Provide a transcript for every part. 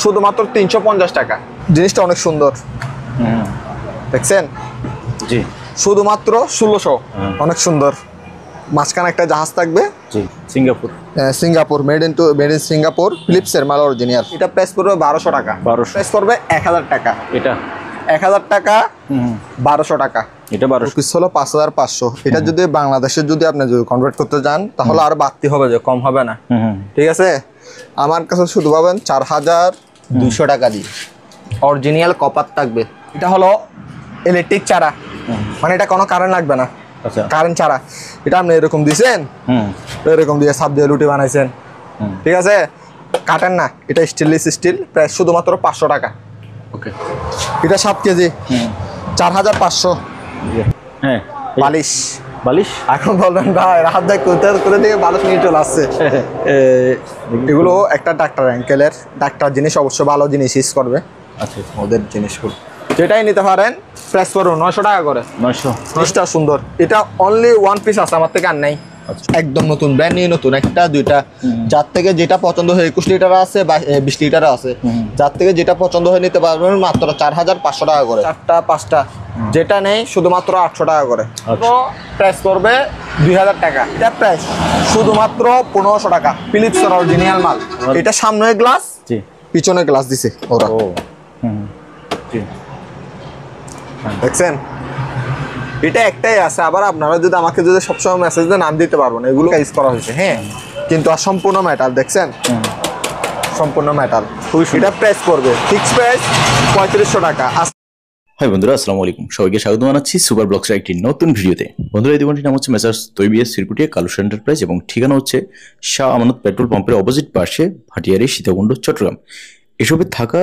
শুধুমাত্র 350 টাকা। জিনিসটা অনেক সুন্দর, দেখছেন? জি, শুধুমাত্র 1600। অনেক সুন্দর। মাঝখানে একটা জাহাজ থাকবে। জি, Singapore. Singapore, made in Singapore, ফিলিপসের মাল অরিজিনাল। এটা প্রাইস পড়বে 1200 টাকা। 1200 প্রাইস পড়বে 1000 টাকা। এটা 1000 টাকা, 1200 টাকা। এটা 1200 পিস হলো 5500। এটা যদি বাংলাদেশে যদি আপনি যদি কনভার্ট করতে যান তাহলে আরো বাড়তি হবে, যে কম হবে না। ঠিক আছে, আমার কাছে শুধু পাবেন 4200 টাকা দিয়ে। অরিজিনাল কপার থাকবে। এটা হলো ইলেকট্রিক চারা, মানে এটা কোনো কারেন্ট লাগবে না। আচ্ছা, কারেন্ট ছাড়া। এটা আপনি এরকম দিয়েছেন, এরকম দিয়ে সাপ দিয়ে রুটি বানাইছেন, ঠিক আছে? কাটেন না, এটা স্টেনলেস স্টিল। প্রাইস শুধুমাত্র 500 টাকা। ওকে, এটা 7 কেজি, 4500। হ্যাঁ, বালিশ। বালিশ এখন বলবেন ভাই রাহাত ভাই কোথা থেকে বালিশ নিয়ে চলে আসছে। এগুলো একটা ডাক্তার অ্যাঙ্কেলের, ডাক্তার জিনিস অবশ্য ভালো জিনিস ইউজ করবে। আচ্ছা, ওদের জিনিসগুলো যেটাই নিতে পারেন প্রাইস করুন 900 টাকা করে। 900। জিনিসটা সুন্দর। এটা অনলি ওয়ান পিস আছে আমার থেকে, আর নাই। একদম নতুন, ব্র্যান্ড নিউ নতুন। একটা দুইটা, যার থেকে যেটা পছন্দ হয় 21 লিটার আছে বা 20 লিটার আছে, যার থেকে যেটা পছন্দ হয় নিতে পারবেন মাত্র 4500 টাকা করে। 4টা 5টা যেটা নেই শুধুমাত্র 800 টাকা করে। তো প্রাইস করবে 2000 টাকা। এটা প্রাইস শুধুমাত্র 1500 টাকা। ফিলিপসের অরিজিনাল মাল। এটা সামনে গ্লাস, জি, পিছনে গ্লাস দিছে ওরা। ও জি, দেখছেন? এটা একটাই আছে। আবার আপনারা যদি আমাকে যদি সবসময় মেসেজ দেন নাম দিতে পারবো না। এগুলো ইউজ করা হয়েছে, হ্যাঁ, কিন্তু আর সম্পূর্ণ মেটাল। দেখছেন? সম্পূর্ণ মেটাল। এটা প্রাইস করবে ফিক্স প্রাইস 3500 টাকা। হাই বন্ধুরা, আসসালামু আলাইকুম। সবাইকে স্বাগত জানাচ্ছি সুপার ব্লগসের একটি নতুন ভিডিওতে। বন্ধুরা, এই দোকানটির নাম হচ্ছে মেসার্স তৈবিএস সিরকুটিয়া কালুস এন্টারপ্রাইজ এবং ঠিকানা হচ্ছে শাহ আমানত পেট্রোল পাম্পের অপোজিট পাশে, ভাটিয়ারি, সীতাকুণ্ড, চট্টগ্রাম। এসবে থাকা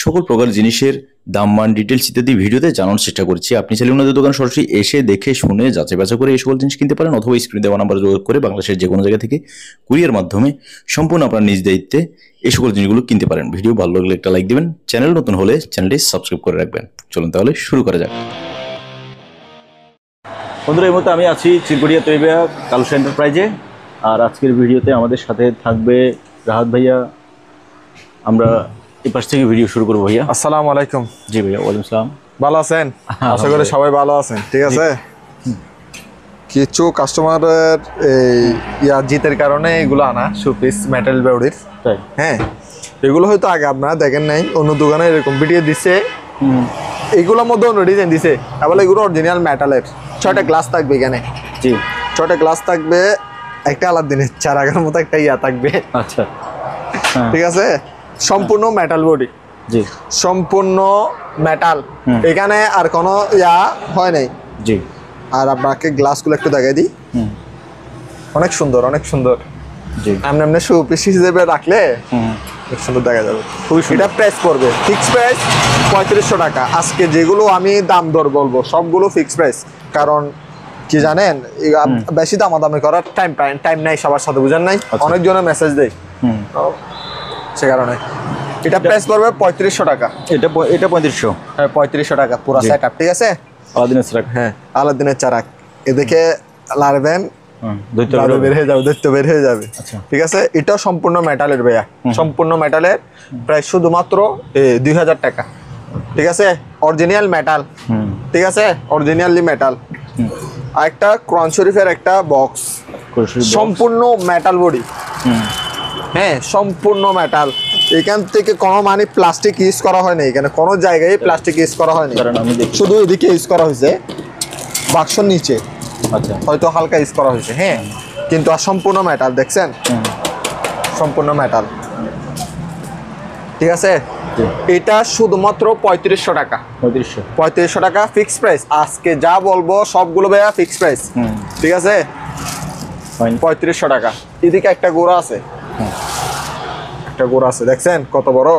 সকল প্রকার জিনিসের দাম, মান, ডিটেলস ইত্যাদি ভিডিওতে জানানোর চেষ্টা করছি। আপনি চাইলে ওনাদের দোকান সরাসরি এসে দেখে শুনে যাচাই বাছাই করে এই সকল জিনিস কিনতে পারেন, অথবা স্ক্রিনে দেওয়া নাম্বারে যোগাযোগ করে বাংলাদেশের যে কোনো জায়গা থেকে কুরিয়ার মাধ্যমে সম্পূর্ণ আপনার নিজ দায়িত্বে এই সকল জিনিসগুলো কিনতে পারেন। ভিডিও ভালো লাগলে একটা লাইক দিবেন, চ্যানেল নতুন হলে চ্যানেলটি সাবস্ক্রাইব করে রাখবেন। চলুন তাহলে শুরু করা যাক। বন্ধুরা, এই মুহূর্তে আমি আছি চিরকুটিয়া তৈবিয়া কালুস এন্টারপ্রাইজে, আর আজকের ভিডিওতে আমাদের সাথে থাকবে রাহাত ভাইয়া। আমরা এই পাশ থেকে ভিডিও শুরু করবো। ভাইয়া আসসালামু আলাইকুম। জি ভাইয়া, ওয়ালাইকুম আসসালাম। ভালো আছেন? আশা করি সবাই ভালো আছেন। ঠিক আছে, কিছু কাস্টমারের এই জিতের কারণে এগুলো আনা শোপিস মেটাল বডির। তাই? হ্যাঁ, এগুলো হয়তো আগে আপনারা দেখেন নাই, অন্য দোকানে এরকম ভিডিও দিচ্ছে। এগুলোর মধ্যে অন্য ডিজাইন দিছে। তাহলে এগুলো অরিজিনাল মেটালের। 6টা গ্লাস থাকবে এখানে। জি, 6টা গ্লাস থাকবে। একটা আলাদিনের চারাগার মতো একটা ইয়া থাকবে। আচ্ছা, ঠিক আছে, সম্পূর্ণ মেটাল বডি। জি, সম্পূর্ণ মেটাল। এখানে আর কোনো ইয়া হয় নাই। জি, আর আপনাকে গ্লাসগুলো একটু দেখাই দিই। অনেক সুন্দর, অনেক সুন্দর। জি, আপনি আপনি শোপিস হিসেবে রাখলে খুব সুন্দর দেখা যাবে। এটা প্রাইস পড়বে ফিক্স প্রাইস 3500 টাকা। আজকে যেগুলো আমি দাম দর বলবো সবগুলো ফিক্স প্রাইস। কারণ কি জানেন, বেশি দামাদামি করার টাইম নাই সবার সাথে, বুঝেন নাই? অনেকজনে মেসেজ দেয়, সে কারণে এটা প্রাইস পড়বে 3500 টাকা। এটা 3500। হ্যাঁ, 3500 টাকা পুরো সেট আপ। ঠিক আছে, আলাদিনের চারাক। হ্যাঁ, আলাদিনের চারাক। এদিকে লাড়বেন, দৈত্য বের হয়ে যাবে, দৈত্য বের হয়ে যাবে। আচ্ছা, ঠিক আছে, এটা সম্পূর্ণ মেটালের ভাইয়া, সম্পূর্ণ মেটালের। প্রায় শুধুমাত্র 2000 টাকা। ঠিক আছে, অরিজিনাল মেটাল। ঠিক আছে, অরিজিনালি মেটাল। আর একটা কোরআন শরীফের একটা বক্স, সম্পূর্ণ মেটাল বডি। হ্যাঁ, সম্পূর্ণ মেটাল। এখান থেকে কোনো মানে প্লাস্টিক ইউজ করা হয় না। এখানে কোনো জায়গায় প্লাস্টিক ইউজ করা হয়নি, শুধু এদিকে ইউজ করা হয়েছে, বাক্সর নিচে আচ্ছা হয়তো হালকা ইউজ করা হয়েছে। হ্যাঁ, কিন্তু আর সম্পূর্ণ মেটাল। দেখছেন? সম্পূর্ণ মেটাল। ঠিক আছে, এটা শুধুমাত্র 3500 টাকা। 3500 টাকা ফিক্স প্রাইস। আজকে যা বলবো সবগুলো ভাইয়া ফিক্স প্রাইস। ঠিক আছে, 3500 টাকা। এদিকে একটা গোড়া আছে, একটা গোড়া আছে, দেখছেন কত বড়?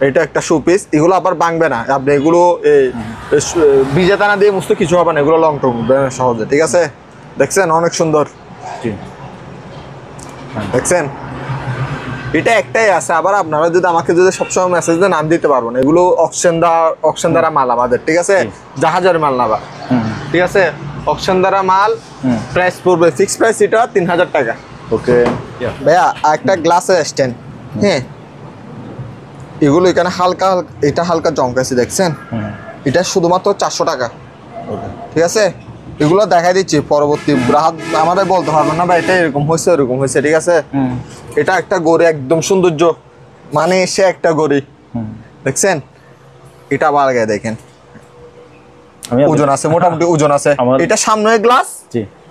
এটা একটা শোপিস। এগুলো আবার ভাঙবে না। আপনি এগুলো ভিজে দানা দিয়ে মুছতে কিছু হবে না। এগুলো লং টার্ম সহজে। ঠিক আছে, দেখছেন? অনেক সুন্দর। দেখছেন? এটা একটাই আছে। আবার আপনারা যদি আমাকে যদি সবসময় মেসেজ দেন নাম দিতে পারবো না। এগুলো অকশন দ্বারা মাল আমাদের। ঠিক আছে, জাহাজের মাল না। ঠিক আছে, অকশন দ্বারা মাল। প্রাইস পড়বে ফিক্স প্রাইস এটা 3000 টাকা। ওকে ভাইয়া, একটা গ্লাসের স্ট্যান্ড। হ্যাঁ, এগুলো এখানে হালকা এটা হালকা জমকাছে দেখছেন, এটা শুধুমাত্র 400 টাকা। ঠিক আছে, এগুলো দেখাই দিচ্ছি, পরবর্তী গ্রাহক আমাদের বলতে পারবেন না ভাই এটা এরকম হয়েছে এরকম হয়েছে। ঠিক আছে, এটা একটা গড়ি একদম সৌন্দর্য, মানে সে একটা গড়ি দেখছেন, এটা আবার আগে দেখেন ওজন আছে, মোটামুটি ওজন আছে। এটা সামনে গ্লাস,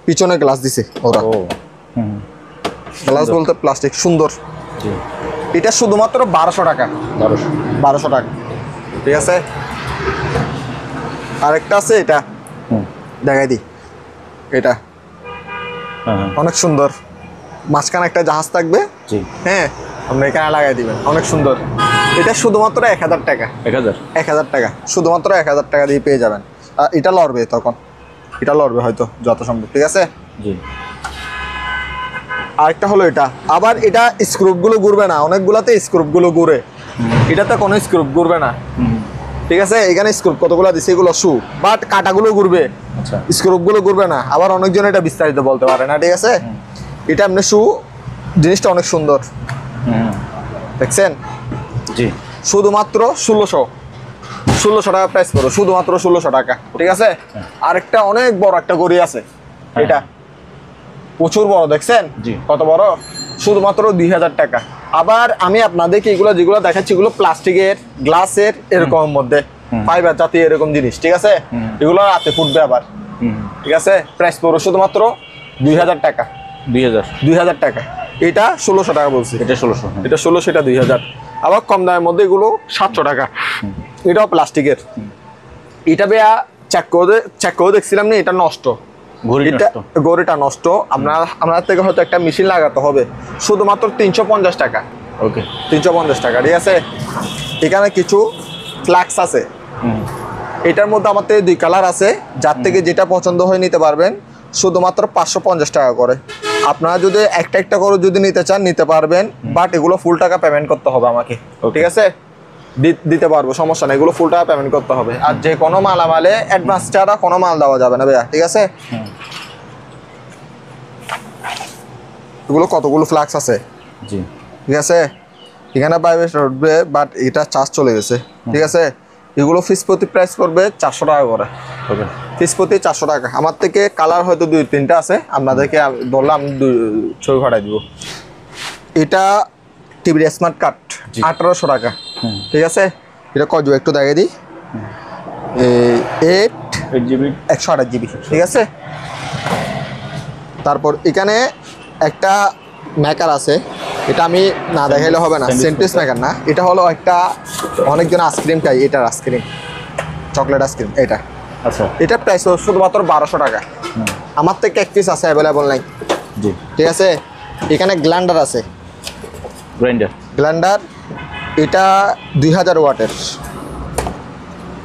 পিছনে গ্লাস দিছে ওরা, গ্লাস বলতে প্লাস্টিক সুন্দর। এটা শুধুমাত্র 1200 টাকা, 1200 টাকা। ঠিক আছে, আরেকটা আছে এটা দেখাই দিই, এটা অনেক সুন্দর, মাঝখানে একটা জাহাজ থাকবে, হ্যাঁ আপনি এখানে লাগাই দিবেন, অনেক সুন্দর। এটা শুধুমাত্র 1000 টাকা, 1000 টাকা, শুধুমাত্র 1000 টাকা দিয়ে পেয়ে যাবেন। এটা লড়বে তখন, এটা লড়বে হয়তো যত সম্ভব। ঠিক আছে, আরেকটা হলো এটা, আবার এটা স্ক্রুপগুলো ঘুরবে না, অনেকগুলাতে স্ক্রুপগুলো ঘুরে, এটাতে কোনো স্ক্রুপ ঘুরবে না। ঠিক আছে, এখানে স্ক্রুপ কতগুলো দিছে, এগুলো শু, বাট কাটাগুলো ঘুরবে, স্ক্রুপগুলো ঘুরবে না। আবার অনেকজন এটা বিস্তারিত বলতে পারে না। ঠিক আছে, এটা এমনি শু, জিনিসটা অনেক সুন্দর দেখছেন। শুধুমাত্র 1600 টাকা প্রাইস পড়ো, শুধুমাত্র 1600 টাকা। ঠিক আছে, আরেকটা অনেক বড় একটা গড়ি আছে, এটা প্রচুর বড় দেখছেন কত বড়, শুধুমাত্র 2000 টাকা। আবার আমি আপনাদেরকে এগুলো যেগুলো দেখাচ্ছি এগুলো প্লাস্টিকের, গ্লাসের এরকম মধ্যে, ফাইবার জাতীয় এরকম জিনিস। ঠিক আছে, এগুলো রাতে ফুটবে আবার। ঠিক আছে, প্রাইস পড়ো শুধুমাত্র 2000 টাকা, 2000 টাকা। এটা 1600 টাকা বলছি, এটা 1600, এটা 1600, এটা 2000। আবার কম দামের মধ্যে এগুলো 700 টাকা, এটাও প্লাস্টিকের। এটা বেয়া চেক করে দেখছিলাম না, এটা নষ্ট, গড়িটা নষ্ট। আপনার থেকে হয়তো একটা মেশিন লাগাতে হবে, শুধুমাত্র 350 টাকা। ওকে, 350 টাকা। ঠিক আছে, এখানে কিছু ফ্লাক্স আছে, এটার মধ্যে আমার থেকে 2 কালার আছে, যার থেকে যেটা পছন্দ হয় নিতে পারবেন, শুধুমাত্র 550 টাকা করে। আপনারা যদি একটা করে যদি নিতে চান নিতে পারবেন, বাট এগুলো ফুল টাকা পেমেন্ট করতে হবে আমাকে। ঠিক আছে, দিতে পারবো, সমস্যা নেই, এগুলো ফুল টাকা পেমেন্ট করতে হবে। আর যে কোনো মালামালে অ্যাডভান্স ছাড়া কোনো মাল দেওয়া যাবে না ভাইয়া। ঠিক আছে, এগুলো কতগুলো ফ্লাক্স আছে, ঠিক আছে, এখানে বাইরে উঠবে, বাট এটা চার্জ চলে গেছে। ঠিক আছে, এগুলো ফিস প্রতি প্রাইস করবে 400 টাকা করে, ফিস প্রতি 400 টাকা। আমার থেকে কালার হয়তো 2-3টা আছে, আপনাদেরকে বললাম 2 ছবি ফাটাই দিব। এটা টিভির স্মার্ট কার্ড 1800 টাকা। ঠিক আছে, এটা কত একটু দেখাই দিই, 128 জিবি। ঠিক আছে, তারপর এখানে একটা মেকার আছে, এটা আমি না দেখাইলে হবে না, সেন্টেন্স মেকার না, এটা হলো একটা অনেকজন আইসক্রিম খাই, এটার আইসক্রিম, চকলেট আইসক্রিম এটা। আচ্ছা, এটা প্রাইস শুধুমাত্র 1200 টাকা। আমার থেকে 1 পিস আছে, অ্যাভেলেবল নাই। ঠিক আছে, এখানে গ্রাইন্ডার আছে, গ্রাইন্ডার, এটা 2000 ওয়াটের।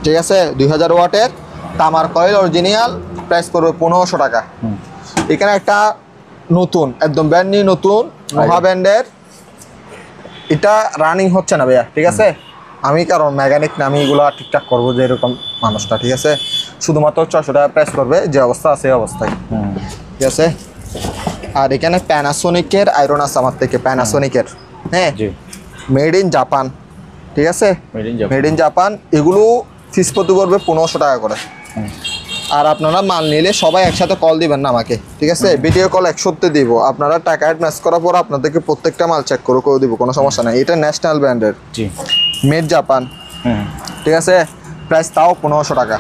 ঠিক আছে, 2000 ওয়াটের তামার কয়েল অরিজিনাল, প্রাইস পড়বে 1500 টাকা। এখানে একটা নতুন একদম ব্র্যান্ড নিউ নতুন নোহা ব্র্যান্ডের, এটা রানিং হচ্ছে না ভাইয়া। ঠিক আছে, আমি কারণ মেকানিক না, আমি এগুলো ঠিকঠাক করবো যে এরকম মানুষটা। ঠিক আছে, শুধুমাত্র 600 টাকা প্রাইস করবে, যে অবস্থা আছে এই অবস্থায়। ঠিক আছে, আর এখানে প্যানাসোনিকের আয়রন আছে আমার থেকে, প্যানাসোনিকের, হ্যাঁ, মেড ইন জাপান। ঠিক আছে, মেড ইন জাপান, এগুলো ফিস প্রতি করবে 1500 টাকা করে। আর আপনারা মাল নিলে সবাই একসাথে কল দিবেন না আমাকে। ঠিক আছে, ভিডিও কল 100তে দিব, আপনারা টাকা অ্যাডভান্স করার পর আপনাদেরকে প্রত্যেকটা মাল চেক করে দিব, কোনো সমস্যা নেই। এটা ন্যাশনাল ব্র্যান্ডের, মেড জাপান। ঠিক আছে, প্রাইস তাও 1500 টাকা।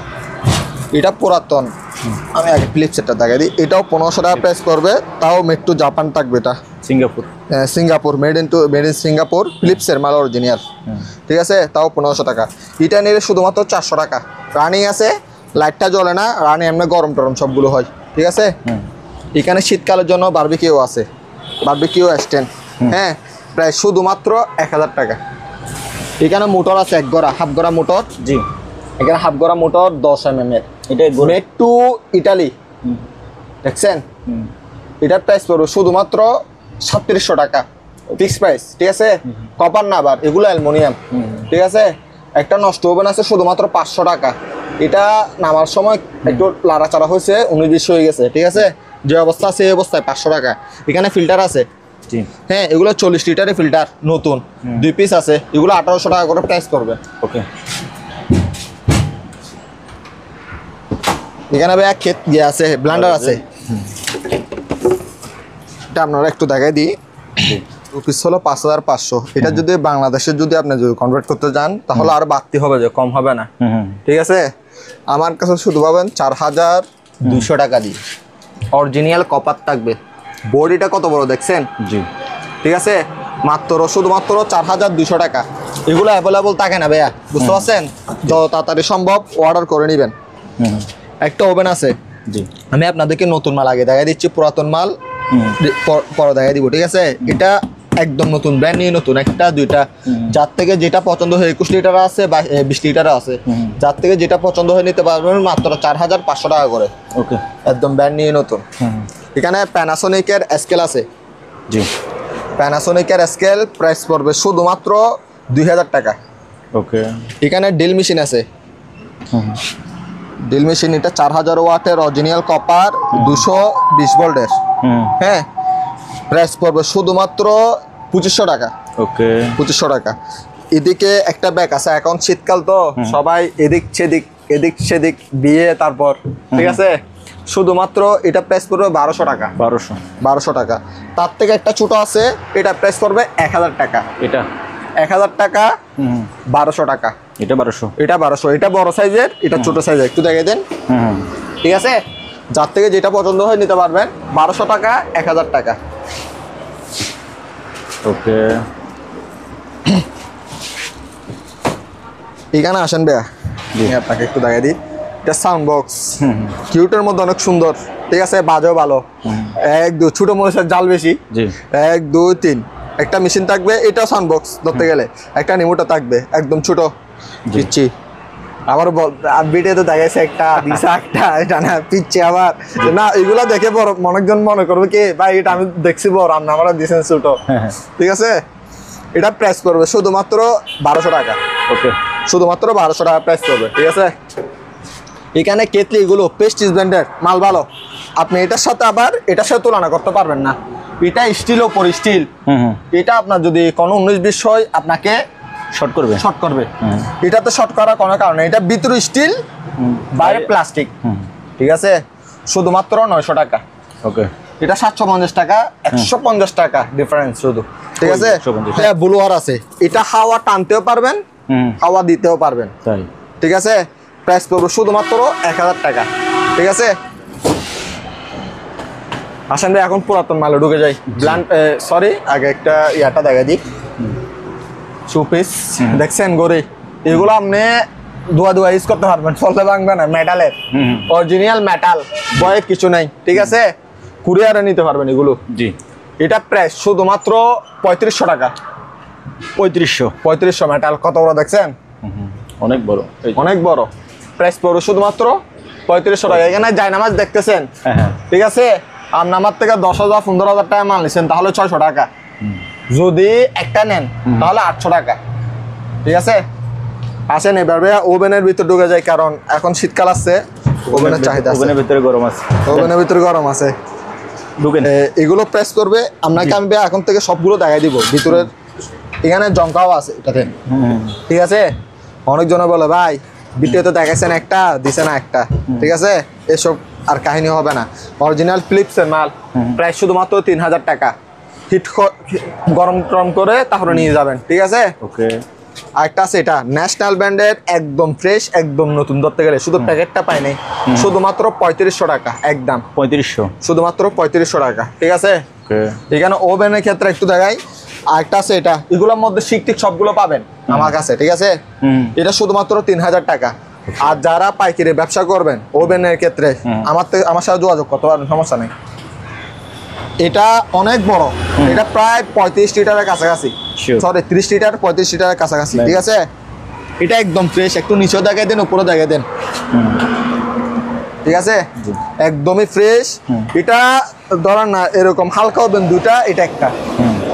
এটা পুরাতন, আমি আগে ফিলিপসেরটা দেখাই দিই, এটাও 1500 টাকা প্রাইস করবে, তাও মেড টু জাপান থাকবে। এটা সিঙ্গাপুর, মেড ইন সিঙ্গাপুর, ফিলিপসের মাল অরিজিনাল। ঠিক আছে, তাও 1500 টাকা। এটা নিলে শুধুমাত্র 400 টাকা। রানিং আছে, লাইটটা জ্বলে না, রানি এমনি গরম টরম সবগুলো হয়। ঠিক আছে, এখানে শীতকালের জন্য বারবিকিউ আছে, বারবিকিউ স্ট্যান্ড, হ্যাঁ, প্রায় শুধুমাত্র 1000 টাকা। এখানে মোটর আছে, 1 গড়া, হাফ গড়া মোটর। এখানে হাফ গড়া মোটর 10 mm এর, এটা মেড টু ইটালি। দেখছেন, এটার প্রাইস পড়বে শুধুমাত্র 3700 টাকা, ফিক্স প্রাইস। ঠিক আছে, কপার না, আবার এগুলো অ্যালুমিনিয়াম। ঠিক আছে, একটা নষ্ট ওভেন আছে শুধুমাত্র 500 টাকা। এটা নামার সময় একটু লাড়াচাড়া হয়েছে, 19-20 হয়ে গেছে। ঠিক আছে, যে অবস্থা আছে এই অবস্থায় 500 টাকা। এখানে ফিল্টার আছে, জি হ্যাঁ, এগুলো 40 লিটারের ফিল্টার নতুন, 2 পিস আছে, এগুলো 1800 টাকা করে প্রাইস করবে। ওকে এখানে ভাই এক ক্ষেত ইয়ে আছে, ব্লেন্ডার আছে, এটা আপনারা একটু দেখাই দিই। রুপিস হলো 5500। এটা যদি বাংলাদেশের যদি আপনি যদি কনভার্ট করতে যান তাহলে আরো বাড়তি হবে, যে কম হবে না। ঠিক আছে, আমার কাছে শুধু পাবেন 4200 টাকা দিয়ে। অরিজিনাল কপার থাকবে, বডিটা কত বড় দেখছেন? জি ঠিক আছে, শুধুমাত্র 4200 টাকা। এগুলো অ্যাভেলেবল থাকে না ভাইয়া, বুঝতে পারছেন? যত তাড়াতাড়ি সম্ভব অর্ডার করে নেবেন। একটা ওভেন আছে, জি আমি আপনাদেরকে নতুন মাল আগে দেখা দিচ্ছি, পুরাতন মাল পরে দেখা দিব। ঠিক আছে, এটা একদম নতুন, ব্র্যান্ড নিউ নতুন, একটা দুইটা, যার থেকে যেটা পছন্দ হয় 21 লিটার আছে বা 20 লিটার আছে, যার থেকে যেটা পছন্দ হয় নিতে পারবেন মাত্র 4500 টাকা করে। ওকে একদম ব্র্যান্ড নিউ নতুন। এখানে প্যানাসোনিকের স্কেল আছে, জি প্যানাসোনিকের স্কেল প্রাইস পড়বে শুধুমাত্র 2000 টাকা। ওকে এখানে ড্রিল মেশিন আছে, ড্রিল মেশিন, এটা 4000 ওয়াটের অরিজিনাল কপার, 220 ভোল্টের। হ্যাঁ, প্রাইস পড়বে শুধুমাত্র 2500 টাকা। ওকে 2500 টাকা। এদিকে একটা ব্যাগ আছে, এখন শীতকাল তো সবাই এদিক সেদিক বিয়ে, তারপর ঠিক আছে, শুধুমাত্র এটা প্রাইস পড়বে 1200 টাকা। 1200 টাকা। তার থেকে একটা ছোট আছে, এটা প্রাইস পড়বে 1000 টাকা। এটা 1000 টাকা, 1200 টাকা। এটা 1200, এটা 1200, এটা বড় সাইজের, এটা ছোট সাইজের, একটু দেখে দেন। ঠিক আছে, যার থেকে যেটা পছন্দ হয় নিতে পারবেন। 1200 টাকা, 1000 টাকা। ওকে এখানে আসেন ভাইয়া, আপনাকে একটু দেখাই দিই। এটা সাউন্ড বক্স, কিউটের মধ্যে অনেক সুন্দর। ঠিক আছে, বাজও ভালো। 1 2 ছোট মরিচের জাল বেশি। 1 2 3 একটা মেশিন থাকবে, এটাও সাউন্ড বক্স ধরতে গেলে। একটা নিমোটা থাকবে, একদম ছোট দিচ্ছি। আবার ভিডিও তো দেখাইছে একটা দিশা একটা, এটা না পিচ্ছে আবার না, এগুলা দেখে বড় অনেকজন মনে করবে কি ভাই এটা আমি দেখছি বড়, আপনি আমরা দিয়েছেন ছোট। ঠিক আছে, এটা প্রাইস করবে শুধুমাত্র 1200 টাকা। ওকে শুধুমাত্র 1200 টাকা প্রাইস করবে। ঠিক আছে, এখানে কেটলি এগুলো প্রেস্টিজ ব্র্যান্ডের মাল, ভালো। আপনি এটার সাথে আবার এটার সাথে তুলনা করতে পারবেন না। এটা স্টিল ওপর স্টিল, এটা আপনার যদি কোনো 19-20 হয় আপনাকে শর্ট করবে। এটাতে শর্ট করার কোনো কারণে, এটা ভিতরে স্টিল বাইরে প্লাস্টিক। ঠিক আছে, শুধুমাত্র 900 টাকা। ওকে এটা 750 টাকা, 150 টাকা ডিফারেন্স শুধু। ঠিক আছে, ব্লুয়ার আছে, এটা হাওয়া টানতেও পারবেন, হাওয়া দিতেও পারবেন। তাই ঠিক আছে, প্রাইস পড়বে শুধুমাত্র 1000 টাকা। ঠিক আছে, আসেন ভাই এখন পুরাতন মালে ঢুকে যাই। সরি, আগে একটা ইয়াটা দেখা দিই। শোপিস দেখছেন গড়ি, এগুলো আপনি ধোয়া ইউজ করতে পারবেন, ফলতে ভাঙবে না, মেটালের, অরিজিনাল মেটাল, বয়ের কিছু নাই। ঠিক আছে, কুরিয়ারে নিতে পারবেন এগুলো। জি এটা প্রাইস শুধুমাত্র 3500 টাকা। 3500 মেটাল, কত বড় দেখছেন? অনেক বড়, অনেক বড়। প্রাইস পড়বে শুধুমাত্র 3500 টাকা। এখানে জায়নামাজ দেখতেছেন? ঠিক আছে, আপনি আমার থেকে 10,000 15,000 টাকা মাল নিচ্ছেন, তাহলে 600 টাকা। যদি একটা নেন তাহলে 800 টাকা। ঠিক আছে, আসেন এবার ভাইয়া ওভেনের ভিতর ঢুকে যায়, কারণ এখন শীতকাল আসছে, ওভেনের চাহিদা আছে। ওভেনের ভিতরে গরম আছে, ওভেনের ভিতরে গরম আছে। ঢুকেন, এগুলো প্রেস করবে আপনাকে। আমি ভাই এখন থেকে সবগুলো দেখাই দিব ভিতরের। এখানে জঙ্কাও আছে এটাতে। ঠিক আছে, অনেকজনে বলে ভাই ভিডিওতে দেখাইছেন একটা, দিছে না একটা। ঠিক আছে, এসব আর কাহিনী হবে না। অরিজিনাল ফিলিপসের মাল, প্রাইস শুধুমাত্র 3000 টাকা। হিট গরম করে তারপরে নিয়ে যাবেন। ঠিক আছে, ওকে। আরেকটা আছে, এটা ন্যাশনাল ব্র্যান্ডের, একদম ফ্রেশ, একদম নতুন ধরতে গেলে, শুধু প্যাকেটটা পাই নাই, শুধুমাত্র 3500 টাকা একদম। 3500, শুধুমাত্র 3500 টাকা। ঠিক আছে, এখানে ওভেনের ক্ষেত্রে একটু দেখাই। আরেকটা আছে, এটা এগুলোর মধ্যে শিকটিক সবগুলো পাবেন আমার কাছে। ঠিক আছে, এটা শুধুমাত্র 3000 টাকা। আর যারা পাইকারি ব্যবসা করবেন ওভেনের ক্ষেত্রে আমার সাথে যোগাযোগ করতে পারেন, সমস্যা নেই। এটা অনেক বড়, এটা প্রায় 35 লিটারের কাছাকাছি, সরি 30 লিটার 35 লিটারের কাছাকাছি। ঠিক আছে, এটা একদম ফ্রেশ। একটু নিচেও দেখাই দেন, উপরে দেখাই দেন। ঠিক আছে, একদমই ফ্রেশ। এটা ধরেন না এরকম হালকা ওভেন দুটা, এটা একটা,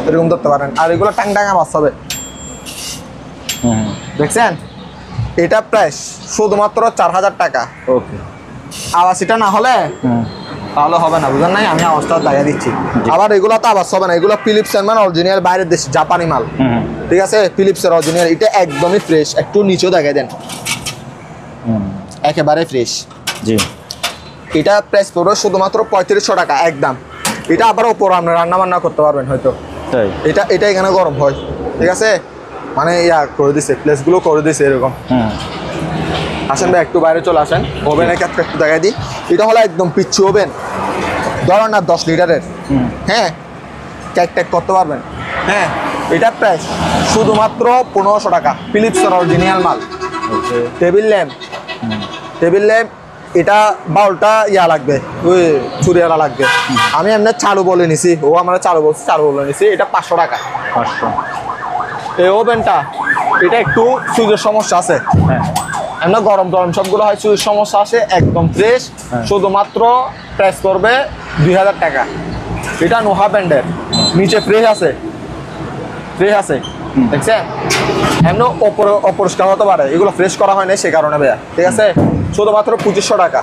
এরকম ধরতে পারেন। আর এগুলো টাং মাছ হবে, দেখছেন? এটা প্রাইস শুধুমাত্র 4000 টাকা। ওকে, আবার সেটা না হলে তাহলে হবে না, বুঝলেন নাই? আমি আওয়াজটা দেখা দিচ্ছি। আবার এগুলো তো আওয়াজ হবে না, এগুলো ফিলিপসের মানে অরিজিনাল বাইরের দেশ জাপানি মাল, ঠিক আছে? ফিলিপসের অরিজিনাল, এটা একদমই ফ্রেশ। একটু নিচেও দেখাই দেন, একেবারে ফ্রেশ। জি, এটা প্রাইস পড়বে শুধুমাত্র 3500 টাকা একদম। এটা আবার ওপর আপনি রান্না বান্না করতে পারবেন হয়তো। তাই এটা এখানে গরম হয়, ঠিক আছে? মানে ইয়া করে দিছে, প্লেসগুলো করে দিছে এরকম। আসেন ভাই, একটু বাইরে চলে আসেন। ওভেনের ক্ষেত্রে একটু দেখাই দিই। এটা হলো একদম পিচ্ছু ওভেন, ধরেন না 10 লিটারের। হ্যাঁ, কেক টেক করতে পারবেন। হ্যাঁ, এটা প্রাইস শুধুমাত্র 1500 টাকা, ফিলিপসের অরিজিনাল মাল। টেবিল ল্যাম্প এটা বাউলটা ইয়া লাগবে, ওই চুরিয়ালা লাগবে। আমি এমনি চালু বলে নিছি, ও আমরা চালু বলে নিছি। এটা 500 টাকা। 500। এই ওভেনটা এটা একটু সুইচের সমস্যা আছে। হ্যাঁ, এমনি গরম সবগুলো হয়, সুইচের সমস্যা আছে। একদম ফ্রেশ, শুধুমাত্র প্রাইস করবে 2000 টাকা। এটা নোহা ব্র্যান্ডের, নিচে ফ্রেশ আছে দেখছেন? এমনি অপরিষ্কার হতে পারে, এগুলো ফ্রেশ করা হয় না সে কারণে ভাইয়া, ঠিক আছে? শুধুমাত্র 2500 টাকা।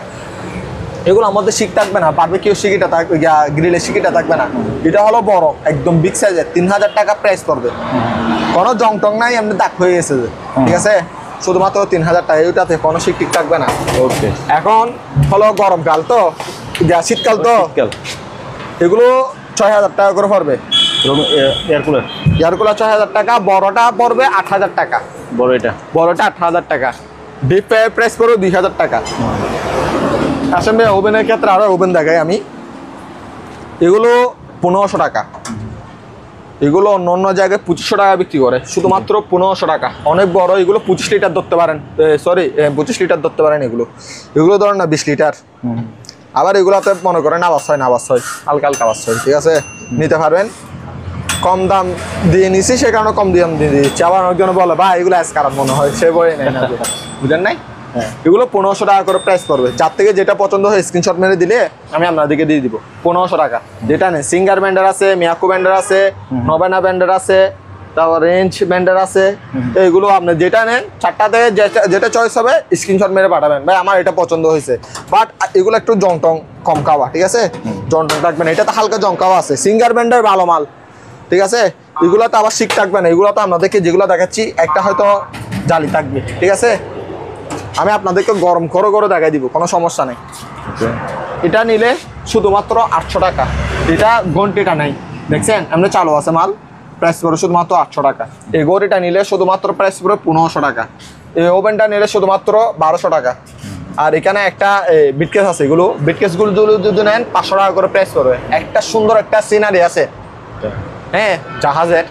এগুলো আমাদের শিক থাকবে না, বারবিকিউ শিকিটা থাকবে, গ্রিলের শিকিটা থাকবে না। এটা হলো বড় একদম বিগ সাইজের, 3000 টাকা প্রাইস করবে। কোনো জং টং নাই, এমনি দাগ হয়ে গেছে, ঠিক আছে? শুধুমাত্র 3000 টাকা। এটাতে কোনো শিক টিক থাকবে না। ওকে। এখন হলো গরমকাল তো, শীতকাল তো, এগুলো 6000 টাকা করে পড়বে। এয়ার কুলার 6000 টাকা, বড়টা পড়বে 8000 টাকা। বড়টা 8000 টাকা। ডিপ প্রাইস পড়বে 2000 টাকা। আসেন ভাই, ওভেনের ক্ষেত্রে আরো ওভেন দেখাই আমি। এগুলো 1500 টাকা। এগুলো অন্য জায়গায় 2500 টাকা বিক্রি করে, শুধুমাত্র 1500 টাকা। অনেক বড়, এগুলো 25 লিটার ধরতে পারেন, 25 লিটার ধরতে পারেন। এগুলো ধরেন না 20 লিটার। আবার এগুলোতে মনে করেন আওয়াজ হয়, হালকা আওয়াজ হয়, ঠিক আছে? নিতে পারবেন। কম দাম দিয়ে নিছি, সে কারণে কম দাম দিয়ে দিচ্ছি। আবার অনেকজন বলে ভাই এগুলো আজ খারাপ মনে হয়, সে বই নেই না, বুঝলেন নাই? এগুলো 1500 টাকা করে প্রাইস পড়বে। যার থেকে যেটা পছন্দ হয় স্ক্রিনশট মেরে দিলে আমি আপনাদেরকে দিয়ে দিব 1500 টাকা। যেটা নেই, সিঙ্গার ব্যান্ডার আছে, মিয়াকো ব্যান্ডার আছে, নবেনা ব্যান্ডার আছে, তারপর রেঞ্জ ব্যান্ডার আছে। এইগুলো আপনি যেটা নেন, 4টা থেকে যেটা চয়েস হবে স্ক্রিনশট মেরে পাঠাবেন, ভাই আমার এটা পছন্দ হয়েছে। বাট এগুলো একটু জং টং কম খাওয়া, ঠিক আছে? জং টং থাকবে না, এটাতে হালকা জং খাওয়া আছে। সিঙ্গার ব্যান্ডার ভালো মাল, ঠিক আছে? এগুলো তো আবার শিক থাকবে না। এগুলো তো আপনাদেরকে যেগুলো দেখাচ্ছি একটা হয়তো জালি থাকবে, ঠিক আছে? আমি আপনাদেরকে গরম করে দেখাই দিব, কোনো সমস্যা নেই। এটা নিলে শুধুমাত্র 800 টাকা। এটা ঘন্টিটা নেই, দেখছেন? এমনি চালু আছে মাল, প্রাইস পড়বে শুধুমাত্র 800 টাকা। এই গড়িটা নিলে শুধুমাত্র প্রাইস পড়বে 1500 টাকা। এই ওভেনটা নিলে শুধুমাত্র 1200 টাকা। আর এখানে একটা বিটকেস আছে, এগুলো বিটকেসগুলো যদি নেন 500 টাকা করে প্রাইস পড়বে। একটা সুন্দর একটা সিনারি আছে, হ্যাঁ, জাহাজের।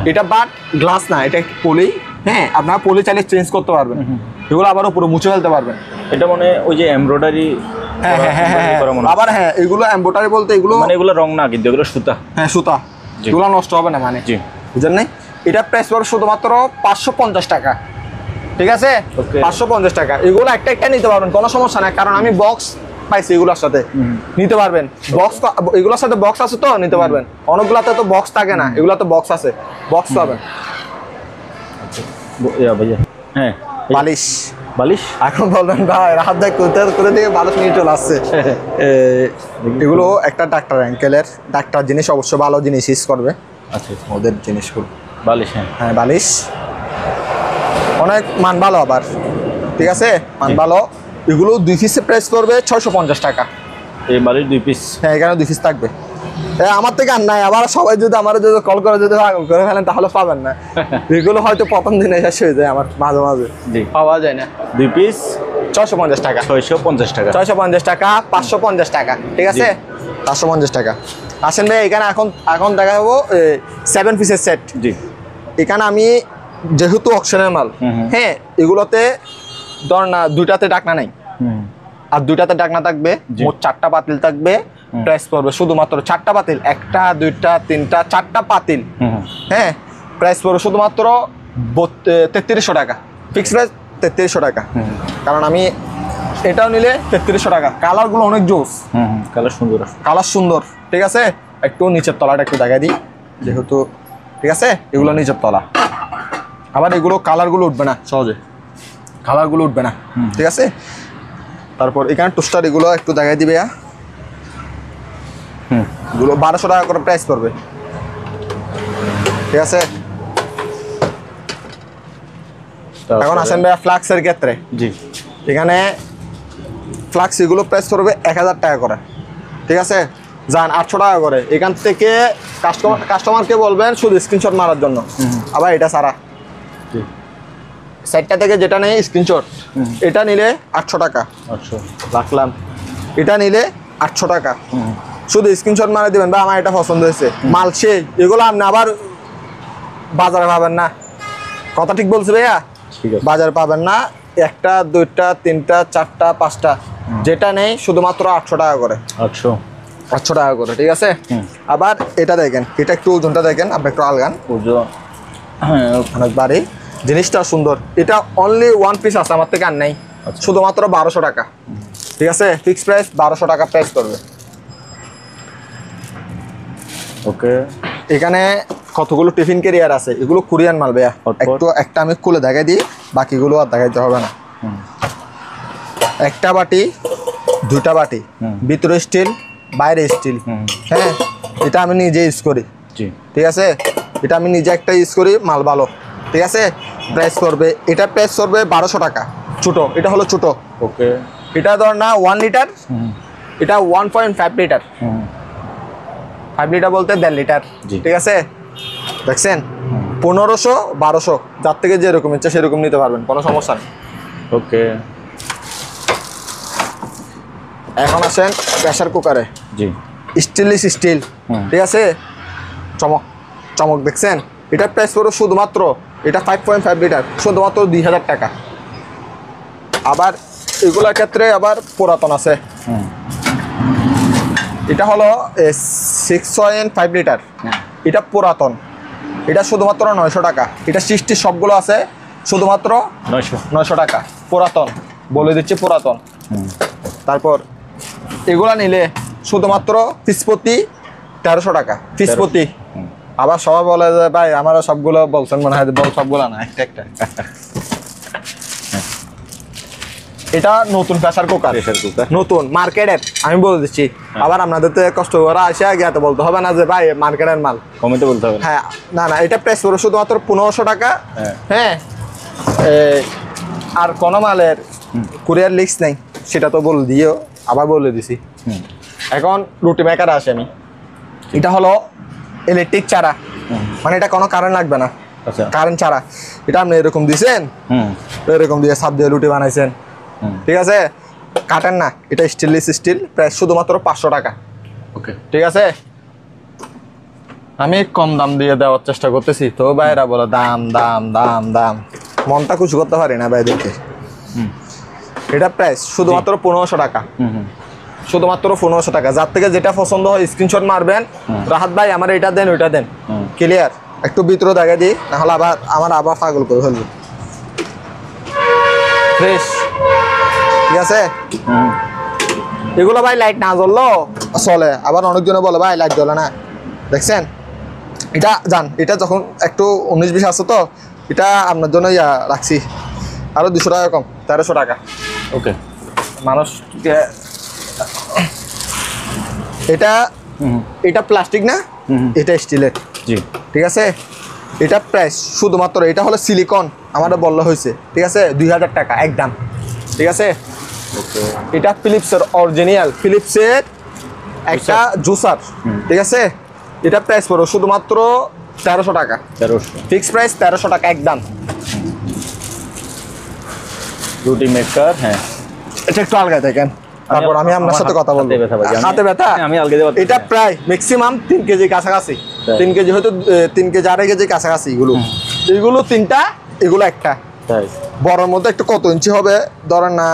এটা বাট গ্লাস না, এটা পলি। হ্যাঁ, আপনারা পলি চাইলে চেঞ্জ করতে পারবেন। এগুলো আবার উপরে মুছে ফেলতে পারবেন। এটা মানে ওই যে এমব্রয়ডারি। আবার হ্যাঁ, এগুলো এমব্রয়ডারি বলতে এগুলো মানে এগুলো রং না, কিন্তু এগুলো সুতা। হ্যাঁ, সুতা। এগুলো নষ্ট হবে না, মানে বুঝলেন নাই? এটা প্রাইস পড়বে শুধুমাত্র 550 টাকা, ঠিক আছে? 550 টাকা। এগুলো একটা নিতে পারবেন, কোনো সমস্যা নাই, কারণ আমি বক্স পাইছি এগুলোর সাথে। নিতে পারবেন বক্স, এগুলোর সাথে বক্স আছে তো নিতে পারবেন। অনেকগুলাতে তো বক্স থাকে না, এগুলোতে বক্স আছে, বক্স পাবেন। হ্যাঁ, বালিশ এখন বলবেন ভাই রাত দেখ কোথা থেকে বালিশ নিয়ে চলে আসছে। এগুলো একটা ডাক্তার অ্যাঙ্কেলের, ডাক্তার জিনিস অবশ্য ভালো জিনিস ইউজ করবে। আচ্ছা, ওদের জিনিসগুলো বালিশ। হ্যাঁ, বালিশ অনেক মান ভালো, আবার ঠিক আছে, মান ভালো। এগুলো 2 পিসে প্রাইস করবে 650 টাকা। এই বালিশ 2 পিস? হ্যাঁ, এখানে 2 পিস থাকবে। আমার থেকে আর নাই, আবার সবাই যদি আমার যদি কল করে যদি পাগল করে ফেলেন তাহলে পাবেন না। এগুলো হয়তো প্রথম দিনে শেষ হয়ে যায়, আমার মাঝে পাওয়া যায় না। 2 পিস 650 টাকা। 650 টাকা, 650 টাকা, 550 টাকা, ঠিক আছে? 550 টাকা। আসেন ভাই, এখানে এখন দেখা যাবো 7 পিসের সেট। জি, এখানে আমি যেহেতু অকশনের মাল, হ্যাঁ, এগুলোতে ধর না 2টাতে ডাকনা নাই, আর 2টাতে ডাকনা থাকবে, মোট 4টা পাতিল থাকবে। প্রাইস পড়বে শুধুমাত্র 4টা পাতিল, 1টা 2টা 3টা 4টা পাতিল। হ্যাঁ, প্রাইস পড়বে শুধুমাত্র 3300 টাকা। ফিক্স প্রাইস 3300 টাকা। কারণ আমি এটাও নিলে 3300 টাকা। কালারগুলো অনেক জোস, কালার সুন্দর, ঠিক আছে? একটু নিচের তলাটা একটু দেখাই দিই, যেহেতু, ঠিক আছে? এগুলো নিচের তলা। আবার এগুলো কালারগুলো উঠবে না সহজে, ঠিক আছে? তারপর এখানে টোস্টার, এগুলো একটু দেখাই দিবে। এগুলো 1200 টাকা করে প্রাইস পড়বে, ঠিক আছে। এখন আসেন ভাইয়া ফ্লাক্সের ক্ষেত্রে। জি, এখানে ফ্লাক্স এগুলো প্রাইস পড়বে 1000 টাকা করে, ঠিক আছে। যান 800 টাকা করে। এখান থেকে কাস্টমারকে বলবেন শুধু স্ক্রিনশট মারার জন্য। আবার এটা সারা সাইটটা থেকে যেটা নেই স্ক্রিনশট, এটা নিলে 800 টাকা রাখলাম, এটা নিলে 800 টাকা। শুধু স্ক্রিনশট মারা দিবেন বা আমার এটা পছন্দ হয়েছে, মাল সেই। এগুলো আপনি আবার বাজারে পাবেন না, কথা ঠিক বলছি ভাইয়া, বাজারে পাবেন না। একটা, দুইটা, তিনটা, চারটা, পাঁচটা, যেটা নেই শুধুমাত্র 800 টাকা করে, 800 টাকা করে, ঠিক আছে। আবার এটা দেখেন, এটা একটু ওজনটা দেখেন, আপনি একটু আলগান ওজন, অনেক বাড়ি, জিনিসটা সুন্দর। এটা অনলি ওয়ান পিস আছে, আমার থেকে আর নেই, শুধুমাত্র 1200 টাকা, ঠিক আছে। ফিক্স প্রাইস 1200 টাকা প্রাইস করবে। ওকে, এখানে কতগুলো টিফিন ক্যারিয়ার আছে, এগুলো কোরিয়ান মাল ভাইয়া। একটু একটা আমি খুলে দেখাই দিই, বাকিগুলো আর দেখাইতে হবে না। একটা বাটি, দুইটা বাটি, ভিতরে স্টিল, বাইরে স্টিল, হ্যাঁ। এটা আমি নিজে ইউজ করি, ঠিক আছে। এটা আমি নিজে একটা ইউজ করি, মাল ভালো, ঠিক আছে। প্রাইস করবে, এটা প্রাইস করবে 1200 টাকা। ছোট, এটা হলো ছোট। ওকে, এটা ধর না 1 লিটার, এটা 1.5 লিটার। 5 লিটার বলতে 1.5 লিটার, ঠিক আছে। দেখছেন 1500, 1200, যার থেকে যেরকম ইচ্ছা সেরকম নিতে পারবেন, কোনো সমস্যা নেই। ওকে, এখন আসেন প্রেসার কুকারে। জি, স্টেনলেস স্টিল, ঠিক আছে। চমক চমক দেখছেন, এটা প্রাইস পড়ো শুধুমাত্র, এটা 5.5 লিটার, শুধুমাত্র 2000 টাকা। আবার এগুলোর ক্ষেত্রে আবার পুরাতন আছে। এটা হলো 6.5 লিটার, এটা পুরাতন, এটা শুধুমাত্র 900 টাকা। এটা 60 সবগুলো আছে, শুধুমাত্র 900 টাকা, পুরাতন, বলে দিচ্ছি পুরাতন। তারপর এগুলা নিলে শুধুমাত্র পিসপতি 1300 টাকা, পিসপতি। আবার সবাই বলে যে ভাই আমরা সবগুলো বলছেন মনে হয়, বল সবগুলো না, একটা একটা। এটা নতুন প্রেসার কুকার, নতুন মার্কেটের, আমি বলে দিচ্ছি। আবার আপনাদের তো কষ্ট করে আসে আগে এত বলতে হবে না যে ভাই মার্কেটের মাল, কমেন্টে বলতে হবে। হ্যাঁ, না না, এটা প্রাইস পড়বে শুধুমাত্র 1500 টাকা, হ্যাঁ। আর কোনো মালের কুরিয়ার লিস্ট নেই, সেটা তো বলে দিও, আবার বলে দিছি। এখন রুটি মেকার আসে আমি, এটা হলো ইলেকট্রিক চারা, মানে এটা কোনো কারেন্ট লাগবে না, কারেন্ট ছাড়া। এটা আপনি এরকম দিয়েছেন, এরকম দিয়ে সাপ দিয়ে রুটি বানাইছেন, ঠিক আছে। কাটেন না, এটা স্টেনলেস স্টিল, প্রাইস শুধুমাত্র 500 টাকা, ওকে, ঠিক আছে। আমি কম দাম দিয়ে দেওয়ার চেষ্টা করতেছি, তো ভাইরা বলো দাম দাম দাম দাম, মনটা খুশি করতে পারি না ভাইদেরকে। এটা প্রাইস শুধুমাত্র 1500 টাকা, শুধুমাত্র 1500 টাকা। যার থেকে যেটা পছন্দ হয় স্ক্রিনশট মারবেন, রাহাত ভাই আমার এটা দেন, ওইটা দেন, ক্লিয়ার। একটু ভিতরে দেখা দিই, নাহলে আবার আবার পাগল করে ফেলবো। ফ্রেশ, ঠিক আছে। এগুলো ভাই লাইট না জ্বললো চলে, আবার অনেকজনে বলে ভাই লাইট জ্বলে না, দেখছেন। এটা জান, এটা যখন একটু 19-20 আছে তো, এটা আপনার জন্য রাখছি আরো 200 টাকা কম, 1300 টাকা। ওকে, মানুষ এটা এটা প্লাস্টিক না, এটা স্টিলের, জি, ঠিক আছে। এটা প্রাইস শুধুমাত্র, এটা হলো সিলিকন, আমাদের বললে হয়েছে, ঠিক আছে, 2000 টাকা একদম, ঠিক আছে। এটা ফিলিপসের অরিজিনাল, ফিলিপসের একটা জুসার, ঠিক আছে। এটা প্রাইস পড়ো শুধুমাত্র 1300 টাকা, ফিক্স প্রাইস 1300 টাকা একদম। রুটি মেকার, হ্যাঁ, এটা একটু আলগায় দেখেন, তারপর আমি আপনার সাথে কথা বলবো। হাতে ব্যথা, আমি আলগে দেব। এটা প্রায় ম্যাক্সিমাম 3 কেজি কাছাকাছি, 3 কেজি হয়তো 3 কেজি 2.5 কেজি কাছাকাছি। এগুলো 3টা, এগুলো একটা। বড়র মধ্যে একটু কত ইঞ্চি হবে ধরেন না,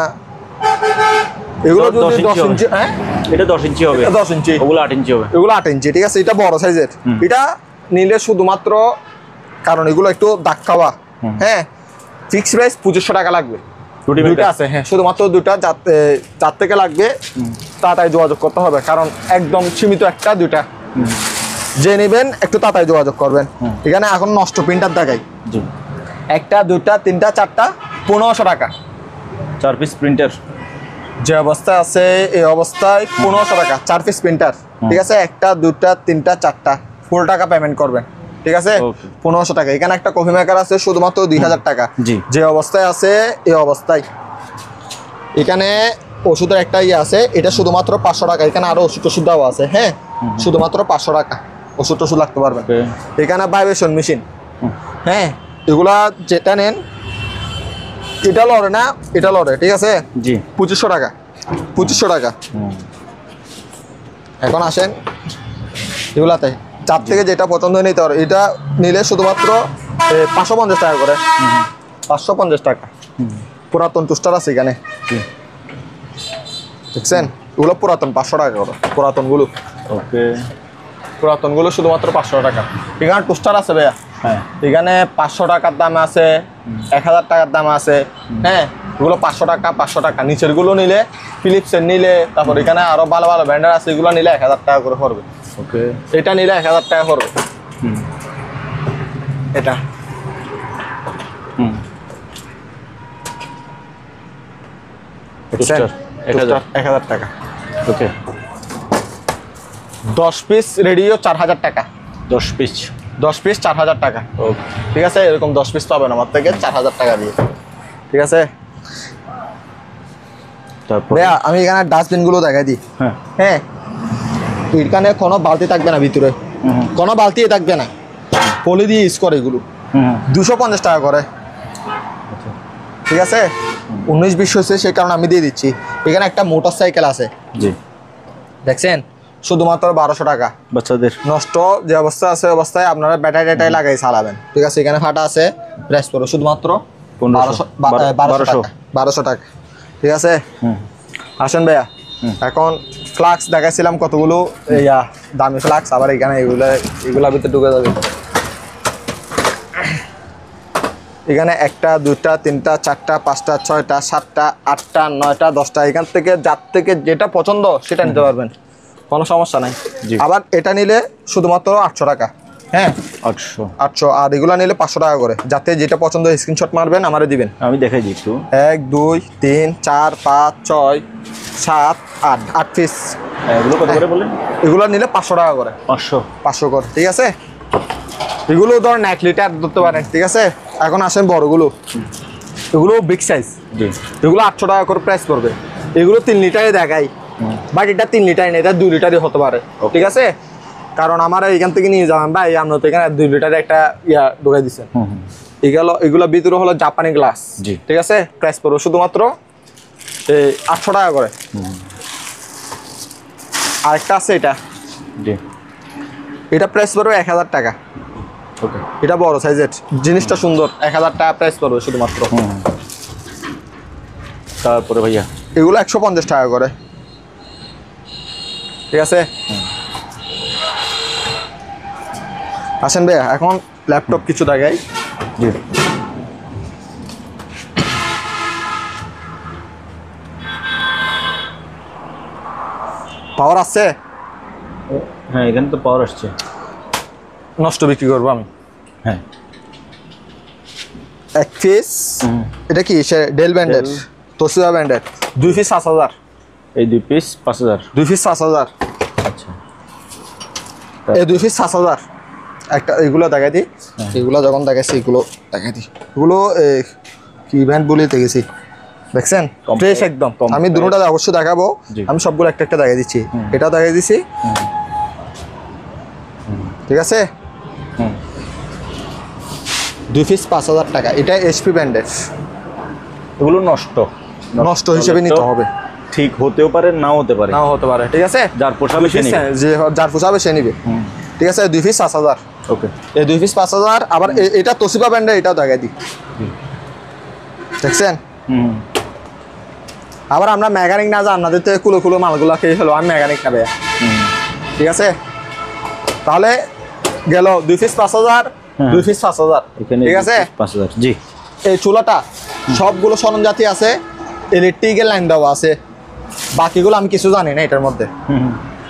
এগুলো যদি 10 ইঞ্চি, হ্যাঁ এটা 10 ইঞ্চি হবে, 10 ইঞ্চি, ওগুলো 8 ইঞ্চি হবে, এগুলো 8 ইঞ্চি, ঠিক আছে। এটা বড় সাইজের, এটা নিলে শুধুমাত্র, কারণ এগুলো একটু দাগ খাওয়া, হ্যাঁ, ফিক্স প্রাইস 2500 টাকা লাগবে। দুইটা আছে, হ্যাঁ, শুধুমাত্র দুইটা, যার থেকে লাগবে তাড়াতাড়ি যোগাযোগ করতে হবে, কারণ একদম সীমিত একটা দুইটা, যে নেবেন একটু তাড়াতাড়ি যোগাযোগ করবেন। এখানে এখন নষ্ট প্রিন্টার দেখাই, একটা, দুইটা, তিনটা, চারটা, 1500 টাকা, 4 পিস প্রিন্টার, যে অবস্থায় আছে এই অবস্থায় 1500 টাকা 4 পিস প্রিন্টার, ঠিক আছে? 1টা 2টা 3টা 4টা ফুল টাকা পেমেন্ট করবেন, ঠিক আছে? 1500 টাকা। এখানে একটা কফি মেকার আছে শুধুমাত্র 2000 টাকা, যে অবস্থায় আছে এই অবস্থায়। এখানে ওষুধের একটা ইয়ে আছে, এটা শুধুমাত্র 500 টাকা। এখানে আরো ওষুধ দেওয়া আছে, হ্যাঁ, শুধুমাত্র 500 টাকা ওষুধ লাগতে পারবেন। এখানে ভাইব্রেশন মেশিন, হ্যাঁ, এগুলা যেটা নেন এটা লড়ে না, এটা লড়ে, ঠিক আছে? জি, 2500 টাকা, 2500 টাকা। এখন আসেন এগুলাতে, চার থেকে যেটা পছন্দ নিতে পারো। এটা নিলে শুধুমাত্র 550 টাকা করে, 550 টাকা। পুরাতন টুস্টার আছে এখানে, দেখছেন? এগুলো পুরাতন 500 টাকা করে, পুরাতনগুলো। ওকে, পুরাতনগুলো শুধুমাত্র 500 টাকা। এখানে টুস্টার আছে ভাইয়া, হ্যাঁ, এখানে 500 টাকার দাম আছে, 1000 টাকার দাম আছে, হ্যাঁ, এগুলো 500 টাকা, 500 টাকা। নিচের গুলো নিলে ফিলিপসের নিলে, তারপর এখানে আরো ভালো ভালো ব্র্যান্ডের আছে, এগুলো নিলে 1000 টাকা করে পড়বে। ওকে, এটা নিলে 1000 টাকা পড়বে। এটা টুস্টার 1000 টাকা। ওকে, 10 পিস রেডিও 4000 টাকা। 10 পিস 4000 টাকা, ঠিক আছে? এরকম 10 পিস পাবেন আমার থেকে 4000 টাকা দিয়ে, ঠিক আছে? তারপরে আমি এখানে ডাস্টবিন গুলো দেখাই দিই। হ্যাঁ, এখানে কোনো বালতি থাকবে না, ভিতরে কোনো বালতি থাকবে না, পলি দিয়ে ইউজ করে এগুলো। 250 টাকা করে, ঠিক আছে? 19-20 হয়েছে, সেই কারণে আমি দিয়ে দিচ্ছি। এখানে একটা মোটর সাইকেল আছে, জি, দেখছেন? শুধুমাত্র 1200 টাকা। বাচ্চাদের নষ্ট যে অবস্থা আছে অবস্থায় আপনারা ব্যাটারি লাগাই চালাবেন, ঠিক আছে? এখানে ফাটা আছে, প্রেস করো, শুধুমাত্র 1200 টাকা, ঠিক আছে? আসেন ভাইয়া, এখন ফ্লাক্স দেখাইছিলাম কতগুলো দামি ফ্লাক্স, আবার এখানে এগুলার ভিতরে ঢুকে যাবে। এখানে 1টা 2টা 3টা 4টা 5টা 6টা 7টা 8টা 9টা 10টা, এখান থেকে যার থেকে যেটা পছন্দ সেটা নিতে পারবেন, কোনো সমস্যা নাই। আবার এটা নিলে শুধুমাত্র 800 টাকা, হ্যাঁ, 800। আর এগুলো নিলে 500 টাকা করে। যাতে যেটা পছন্দ স্ক্রিনশট মারবেন, আমারে দিবেন, আমি দেখাই দিই একটু। 1 2 3 4 5 6 7 8 8 পিস। এগুলো কত করে বলেন? এগুলো নিলে 500 টাকা করে, 500 করে, ঠিক আছে? এগুলো ধরেন 1 লিটার ধরতে পারেন, ঠিক আছে? এখন আসেন বড়গুলো, এগুলো বিগ সাইজ, এগুলো 800 টাকা করে প্রাইস পড়বে। এগুলো 3 লিটারে দেখাই, বাট এটা 3 লিটার নেই, এটা 2 লিটারই হতে পারে, ঠিক আছে? কারণ আমার এখান থেকে নিয়ে যাবেন ভাই, আমরা তো এখানে 2 লিটারে একটা ঢুকাই দিচ্ছেন। এগুলো ভিতরে হলো জাপানি গ্লাস, ঠিক আছে? প্রাইস পড়বে শুধুমাত্র 800 টাকা করে। আরেকটা আছে এটা প্রাইস পড়বে 1000 টাকা। এটা বড় সাইজের, জিনিসটা সুন্দর, 1000 টাকা প্রাইস পড়বে শুধুমাত্র। তারপরে ভাইয়া এগুলো 150 টাকা করে, ঠিক আছে? আসেন ভাইয়া, এখন ল্যাপটপ কিছু দেখাই। পাওয়ার আছে, হ্যাঁ, এখানে তো পাওয়ার আসছে। নষ্ট বিক্রি করবো আমি, হ্যাঁ। 1 পিস, এটা কি ডেল ব্র্যান্ডের, তোশিবা ব্র্যান্ডের, 2 পিস 5000। এই 2 পিস 5000, 2 পিস 5000। আচ্ছা, এই 2 পিস 5000। একটা এগুলো দেখাই দিই, এগুলো যখন দেখাইছি এগুলো দেখাই দিই। এগুলো কি ব্র্যান্ড বলে দেখেছি, দেখছেন? ফ্রেশ একদম। আমি দুটোটা অবশ্যই দেখাবো, আমি সবগুলো একটা একটা দেখাই দিচ্ছি। এটা দেখাই দিচ্ছি, ঠিক আছে? 2 পিস 5000 টাকা। এটা এইচপি ব্র্যান্ডের। এগুলো নষ্ট হিসেবে নিতে হবে, ঠিক হতেও পারে নাও হতে পারে, ঠিক আছে? যার পোষাবে সে নিবে, যার পোষাবে সে নিবে, ঠিক আছে? 2 পিস 5000। ওকে, এই 2 পিস 5000। আবার এটা তোশিবা ব্র্যান্ডের, এটাও দেখাই দিই, দেখছেন? আবার আমরা মেকানিক না, যা আপনাদের থেকে কুলো মালগুলো খেয়ে ফেলো, আমি মেকানিক না ভাইয়া, ঠিক আছে? তাহলে গেল 2 পিস 5000, 2 পিস 5000, ঠিক আছে? 5000। জি, এই চুলাটা সবগুলো সরঞ্জাতি আছে, ইলেকট্রিকের লাইন দেওয়া আছে। বাকিগুলো আমি কিছু জানি না এটার মধ্যে,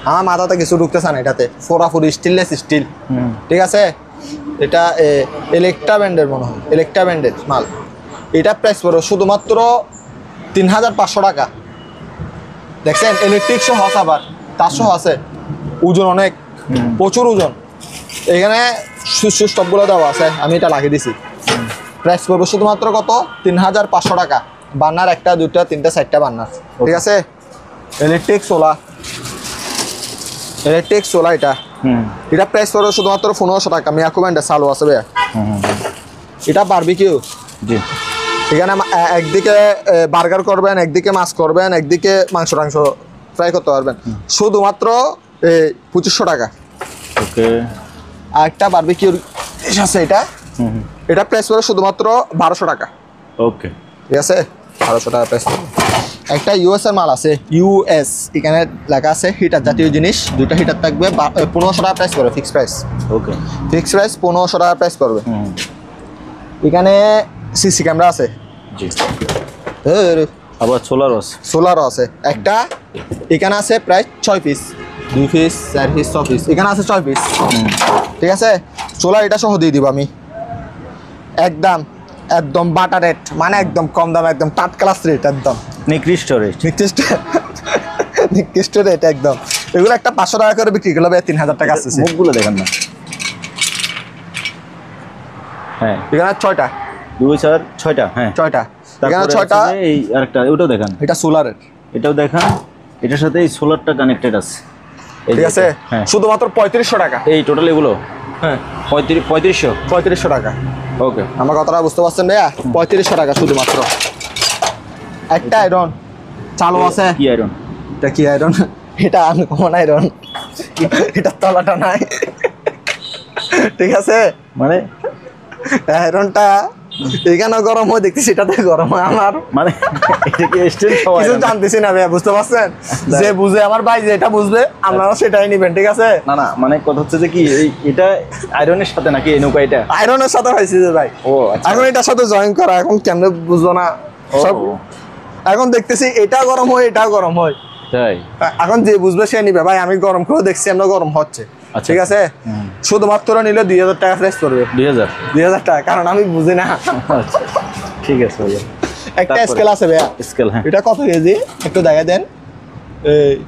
আমার মাথাতে কিছু ঢুকতেছে না এটাতে। পুরাপুরি স্টেনলেস স্টিল, ঠিক আছে? এটা ইলেকট্রা ব্র্যান্ডের মনে হয়, ইলেকট্রা ব্র্যান্ডের মাল। এটা প্রাইস পড়ো শুধুমাত্র 3500 টাকা, দেখছেন ইলেকট্রিক সহ আছে, আবার তার সহ আছে, ওজন অনেক, প্রচুর ওজন। এখানে সুইচ স্টপগুলো দেওয়া আছে, আমি এটা লাগিয়ে দিছি। প্রাইস পড়বে শুধুমাত্র কত, 3500 টাকা। বার্নার একটা, দুইটা, তিনটা, চারটা বার্নার, ঠিক আছে। ইলেকট্রিক সোলা, এটা প্রাইস পড়বে শুধুমাত্র 1500 টাকা। মিয়াকো ব্র্যান্ডের চালু আছে ভাইয়া। এটা বারবিকিউ, এখানে একদিকে বার্গার করবেন, একদিকে মাছ করবেন, একদিকে মাংস ফ্রাই করতে পারবেন, শুধুমাত্র 2500 টাকা। ওকে। আর একটা বারবিকিউর আছে, এটা প্রাইস পড়বে শুধুমাত্র 1200 টাকা। ওকে, ঠিক আছে, 1200 টাকা প্রাইস। একটা ইউএস এর মাল আছে, ইউএস, এখানে লেখা আছে হিটার জাতীয় জিনিস, দুইটা হিটার থাকবে, 1500 টাকা প্রাইস পড়বে, ফিক্স প্রাইস। ওকে, ফিক্স প্রাইস 1500 টাকা প্রাইস পড়বে। এখানে সিসি ক্যামেরা আছে, জি। আবার সোলারও আছে একটা। এখানে আছে প্রায় 6 পিস, 2 পিস, 4 পিস, 6 পিস, এখানে আছে 6 পিস। ঠিক আছে, সোলার এটা সহ দিয়ে দিব আমি, একদম বাটার রেট, মানে একদম কম দাম, একদম টাট ক্লাস রেট, একদম নিকৃষ্ট রেট একদম। এগুলো একটা 500 টাকা করে বিক্রি করলে 3000 টাকা আসছে। মুখগুলো দেখেন না। হ্যাঁ, এখানে 6টা, 2 4 6টা। হ্যাঁ, 6টা, এখানে 6টা। এই আরেকটা, ওটাও দেখেন, এটা সোলারের, এটাও দেখান। এটার সাথে এই সোলারটা কানেক্টেড আছে, ঠিক আছে। শুধুমাত্র 3500 টাকা এই টোটাল এগুলো। হ্যাঁ, 3500 টাকা। ওকে, আমার কথাটা বুঝতে পারছেন ভাইয়া? 3500 টাকা শুধুমাত্র। একটা আয়রন চালু আছে। কি আয়রন? এটা কি আয়রন? এটা আনকমন আয়রন, এটা তলাটা নাই, ঠিক আছে। মানে আয়রনটা এখানে গরম হয় দেখতেছি, এটাতে গরম হয় আমার, মানে এটা কি স্টিল সবাই কিছু জানতেছি না ভাইয়া, বুঝতে পারছেন? যে বুঝে আমার ভাই যেটা বুঝবে আপনারা সেটাই নেবেন, ঠিক আছে। না, মানে কথা হচ্ছে যে কি এটা আয়রনের সাথে নাকি এই নৌকা? এটা আয়রনের সাথে হয়েছে যে ভাই। ও আচ্ছা, এখন এটার সাথে জয়েন করা, এখন কেমনে বুঝবো না সব। এখন দেখতেছি এটা গরম হয়, এটা গরম হয়, তাই এখন যে বুঝবে সে নিবে ভাই। আমি গরম করে দেখছি, আমরা গরম হচ্ছে, ঠিক আছে। শুধুমাত্র নিলে 2000 টাকা প্রাইস পড়বে। 2000 টাকা, কারণ আমি বুঝি না। ঠিক আছে ভাইয়া। একটা স্কেল আছে ভাইয়া, স্কেল। হ্যাঁ, এটা কত কেজি একটু দেখা দেন।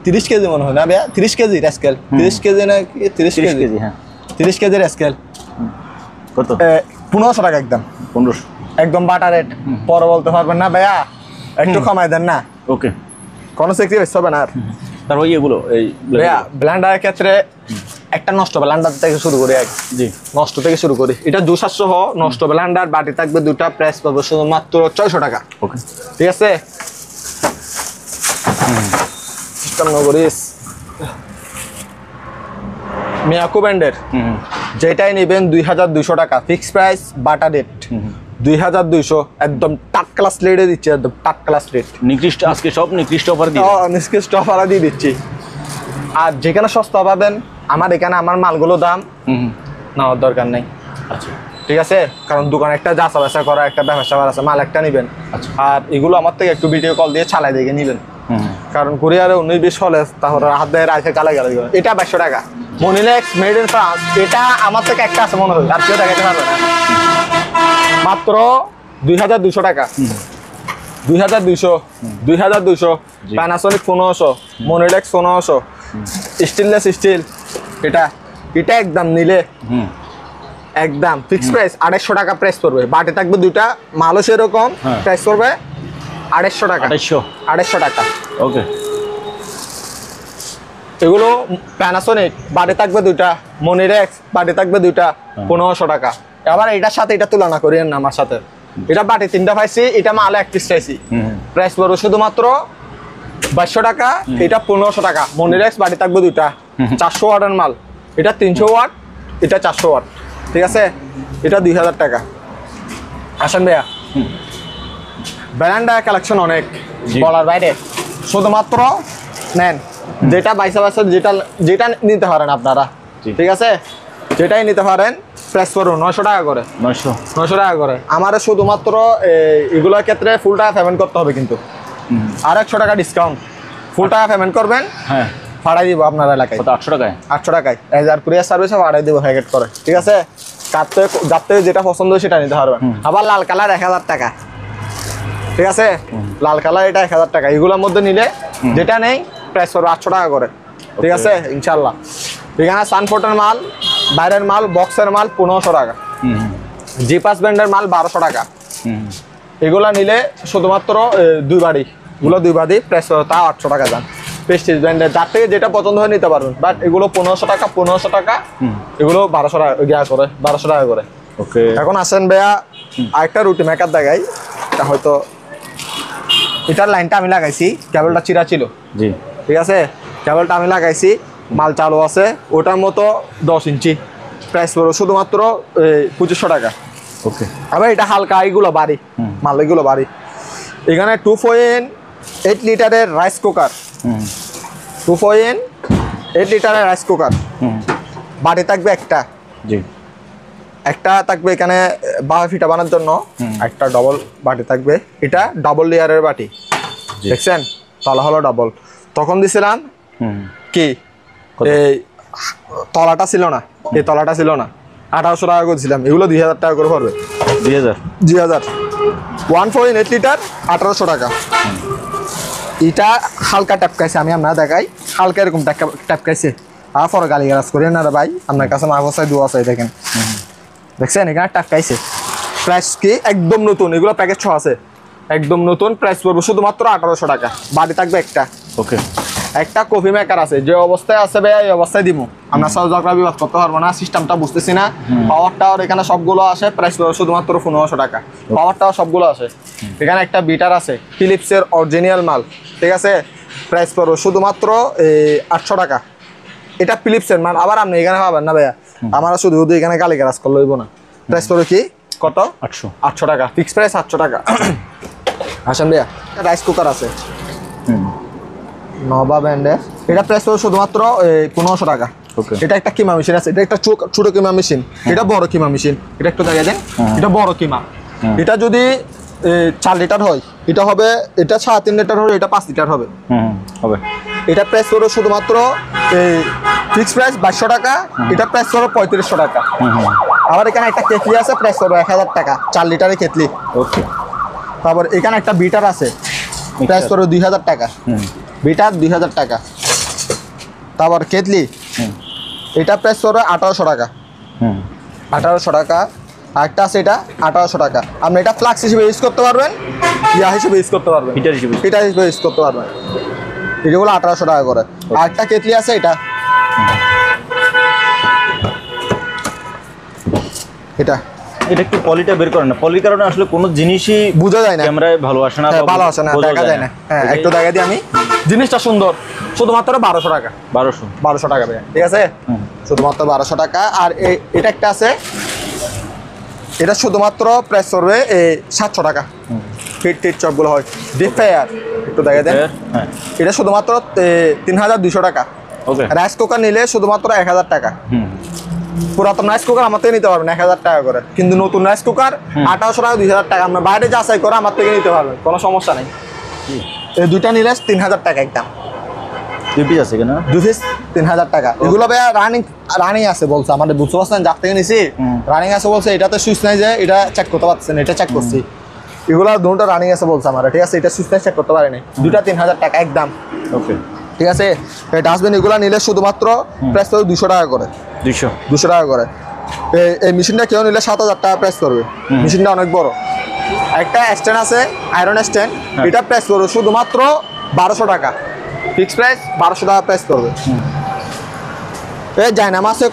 30 কেজি মনে হয় না ভাইয়া? 30 কেজির স্কেল, 30 কেজি না 30 কেজি? হ্যাঁ, 30 কেজির স্কেল কত? 1500 টাকা, একদম 1500, একদম বাটার রেট। পরে বলতে পারবেন না ভাইয়া, একটু কমাই দেন না। ওকে, কোনো সেক্রিফাইস হবে না। আর তারপর এগুলো এই ভাইয়া ব্লেন্ডারের ক্ষেত্রে একটা নষ্ট ব্লেন্ডার থেকে শুরু করি, জি, নষ্ট থেকে শুরু করি। এটা জুসার সহ নষ্ট ব্লেন্ডার, বাটি থাকবে দুটা, প্রাইস পাবে শুধুমাত্র 600 টাকা। ওকে, ঠিক আছে। মিয়াকো ব্র্যান্ডের যেটাই নেবেন 2200 টাকা, ফিক্স প্রাইস, বাটার রেট 2200, একদম টাট ক্লাস রেটে দিচ্ছি, একদম টাট ক্লাস রেট। নিকৃষ্ট, আজকে সব নিকৃষ্ট অফার দিয়ে, নিকৃষ্ট অফার দিয়ে দিচ্ছি। আর যেখানে সস্তা পাবেন আমার এখানে, আমার মালগুলো দাম নেওয়ার দরকার নেই। আচ্ছা, ঠিক আছে, কারণ দোকানে একটা যাচা বাচা করা, একটা ব্যবসা আছে, মাল একটা নেবেন। আচ্ছা, আর এগুলো আমার থেকে একটু ভিডিও কল দিয়ে চালাই দেখে নেবেন, কারণ কুরিয়ারে 19-20 হলে তাহলে হাত দিয়ে রাখে গালা গালা। এটা 200 টাকা, মনিলেক্স মেড ইন ফ্রান্স। এটা আমার থেকে একটা আছে মনে হয়, আর কেউ দেখাতে পারবে না। মাত্র 2200 টাকা, 2200। Panasonic 1500, মনিলেক্স 1500, stainless steel. এটা একদম নিলে একদম ফিক্স প্রাইস 250 টাকা প্রাইস পড়বে। বাটি থাকবে দুইটা, মালও সেরকম, প্রাইস পড়বে 250 টাকা। 250 টাকা। ওকে, এগুলো প্যানাসোনিক, বাটি থাকবে দুইটা, মনিরেক্স বাটি থাকবে দুইটা, 1500 টাকা। আবার এটার সাথে এটা তুলনা করিয়েন না আমার সাথে। এটা বাটি 3টা পাইছি, এটা মালে 1 পিস পাইছি, প্রাইস পড়বে শুধুমাত্র 2200 টাকা। এটা 1500 টাকা। মনিরেক্স বাটি থাকবে দুইটা, 400 ওয়াটের মাল। এটা 300 ওয়াট, এটা 400 ওয়াট, ঠিক আছে। এটা 2000 টাকা। আসেন ভাইয়া, ব্র্যান্ডের কালেকশন অনেক, বলার বাইরে। শুধুমাত্র নেন যেটা বাইসা যেটা নিতে পারেন আপনারা, ঠিক আছে। যেটাই নিতে পারেন, প্রাইস করুন 900 টাকা করে, 900 টাকা করে। আমার শুধুমাত্র এগুলোর ক্ষেত্রে ফুল টাকা পেমেন্ট করতে হবে, কিন্তু আর 100 টাকা ডিসকাউন্ট। ফুল টাকা পেমেন্ট করবেন, হ্যাঁ, ভাড়াই দিব আপনার এলাকায়। 800 টাকায়, 800 টাকায়। আর কুরিয়ার সার্ভিসে ভাড়াই দিব প্যাকেট করে, ঠিক আছে। যার থেকে যেটা পছন্দ হয় সেটা নিতে পারবেন। আবার লাল কালার 1000 টাকা, ঠিক ঠিক আছে, লাল কালার এটা 1000 টাকা। এগুলোর মধ্যে নিলে যেটা নেই প্রাইস পড়বে 800 টাকা করে, ঠিক আছে ইনশাল্লাহ। এখানে সানফোর্টের মাল, বাইরের মাল, বক্সের মাল 1500 টাকা, জিপাস ব্র্যান্ডের মাল 1200 টাকা। এগুলা নিলে শুধুমাত্র দুই বাড়ি, এগুলো দুই বাড়ি প্রাইস তাও 800 টাকা যান। প্রেস্টিজ ব্র্যান্ডের যার থেকে যেটা পছন্দ হয় নিতে পারবেন, বাট এগুলো 1500 টাকা, 1500 টাকা, এগুলো 1200 টাকা করে, 1200 টাকা করে। ওকে, এখন আসেন ভাইয়া আরেকটা রুটি মেকার দেখাই। এটা হয়তো এটার লাইনটা আমি লাগাইছি, কেবলটা চিরা ছিল, জি ঠিক আছে, কেবলটা আমি লাগাইছি, মাল চালু আছে। ওটার মতো 10 ইঞ্চি, প্রাইস পড়বে শুধুমাত্র 2500 টাকা। ওকে, আবার এটা হালকা, এগুলো বাড়ি মাল, এগুলো বাড়ি। এখানে 2.8 লিটারের রাইস কুকার, 2.8 লিটারের রাইস কুকার বাড়ি থাকবে একটা, জি একটা থাকবে এখানে বাবা ফিটা বানানোর জন্য, একটা ডবল বাটি থাকবে। এটা ডাবল লেয়ারের বাটি, দেখছেন তলা হলো ডাবল। তখন দিছিলাম কি এই তলাটা ছিল না, এই তলাটা ছিল না, 1800 টাকা করে দিছিলাম। এগুলো 2000 টাকা করে পড়বে, 2000 1.8 লিটার 1800 টাকা। এটা হালকা ট্যাপকাইছে, আমি আপনার দেখাই, হালকা এরকম ট্যাপকাইছে। আর পরে গালি গালাজ করি না রে ভাই, আপনার কাছে মা বসাই দোয়া চাই, দেখেন দেখছেন এখানে ট্যাপকাইছে। প্রাইস কি একদম নতুন, এগুলো প্যাকেজ 6 আছে, একদম নতুন। প্রাইস পড়বে শুধুমাত্র 1800 টাকা। বাড়ি থাকবে একটা। ওকে, একটা কফি মেকার আছে, যে অবস্থায় আছে ভাই এই অবস্থায় দিব। আমরা সহযোগিতা বিবাদ করতে পারবো না, সিস্টেমটা বুঝতেছি না। পাওয়ার টাওয়ার এখানে সবগুলো আসে, প্রাইস পড়বে শুধুমাত্র 1500 টাকা। পাওয়ার টাওয়ার সবগুলো আছে। এখানে একটা বিটার আছে, ফিলিপসের অরিজিনাল মাল, ঠিক আছে, প্রাইস পড়বে শুধুমাত্র 800 টাকা। এটা ফিলিপসের মাল, আবার আপনি এখানে পাবেন না ভাইয়া, আমরা শুধু এখানে গালি গালাজ করলে হইব না। প্রাইস পড়বে কি কত? 800 টাকা, ফিক্স প্রাইস 800 টাকা। আসেন ভাইয়া, রাইস কুকার আছে নবা ব্র্যান্ডের, এটা প্রাইস পড়বে শুধুমাত্র 1500 টাকা। এটা একটা কিমা মেশিন আছে, এটা একটা ছোট কিমা মেশিন, এটা বড় কিমা মেশিন। এটা একটু দেখা দেন, এটা বড় কিমা। এটা যদি 4 লিটার হয়, এটা হবে, এটা 3.5 লিটার হবে, এটা 5 লিটার হবে। এটা প্রাইস পড়বে শুধুমাত্র ফিক্স প্রাইস 2200 টাকা। এটা প্রাইস পড়বে 3500 টাকা। আবার এখানে একটা কেটলি আছে, প্রাইস পড়বে 1000 টাকা, 4 লিটারের কেটলি। ওকে, তারপর এখানে একটা বিটার আছে, প্রাইস পড়বে 2000 টাকা, বিটার 2000 টাকা। তারপর কেটলি, এটা প্রাইস পড়বে 1800 টাকা, 1800 টাকা। আরেকটা আছে, এটা 1800 টাকা। আপনি এটা ফ্লাক্স হিসেবে ইউজ করতে পারবেন, ইয়া হিসেবে ইউজ করতে পারবেন, হিটার হিসেবে ইউজ করতে পারবেন। এগুলো 1800 টাকা করে। আরেকটা কেটলি আছে, এটা এটা এটা একটু পলিটা বের করেন না, পলির কারণে আসলে কোনো জিনিসই বোঝা যায় না, ক্যামেরায় ভালো আসে না, ভালো আসে না, দেখা যায় না। হ্যাঁ, একটু দেখা দিই আমি, জিনিসটা সুন্দর। শুধুমাত্র 1200 টাকা, 1200 টাকা ভাই, ঠিক আছে, শুধুমাত্র 1200 টাকা। আর এটা একটা আছে, এটা শুধুমাত্র প্রাইস করবে 700 টাকা। ফিট চপগুলো হয় ডিপ ফ্রায়ার, একটু দেখা দেন। এটা শুধুমাত্র 3200 টাকা। রাইস কুকার নিলে শুধুমাত্র 1000 টাকা। পুরাতন রাইস কুকার আমার থেকে নিতে পারবেন 1000 টাকা করে, কিন্তু নতুন রাইস কুকার 1800 টাকা, 2000 টাকা। আমরা বাইরে যাচাই করে আমার থেকে নিতে পারবেন, কোনো সমস্যা নেই। এই দুইটা নিলে 3000 টাকা একদম। 2 পিস আছে কেন? 2 পিস 3000 টাকা। এগুলো ভাইয়া রানিং আছে বলছে, আমাদের বুঝতে পারছেন, যার থেকে নিছি রানিং আছে বলছে। এটাতে সুইচ নাই যে, এটা চেক করতে পারছেন, এটা চেক করছি। এগুলো দুটো রানিং আছে বলছে আমার, ঠিক আছে, এটা সুইচ নাই, চেক করতে পারিনি। দুটা 3000 টাকা একদম। ওকে, ঠিক আছে। এই ডাস্টবিন এগুলো নিলে শুধুমাত্র প্রাইস পড়বে 200 টাকা করে, 200 টাকা করে। এই মেশিনটা কেউ নিলে 7000 টাকা প্রাইস করবে, মেশিনটা অনেক বড়। একটা স্ট্যান্ড আছে, আয়রন স্ট্যান্ড, এটা প্রাইস করবে শুধুমাত্র 1200 টাকা, ফিক্স প্রাইস 1200 টাকা প্রাইস করবে। এই জায়না মাছের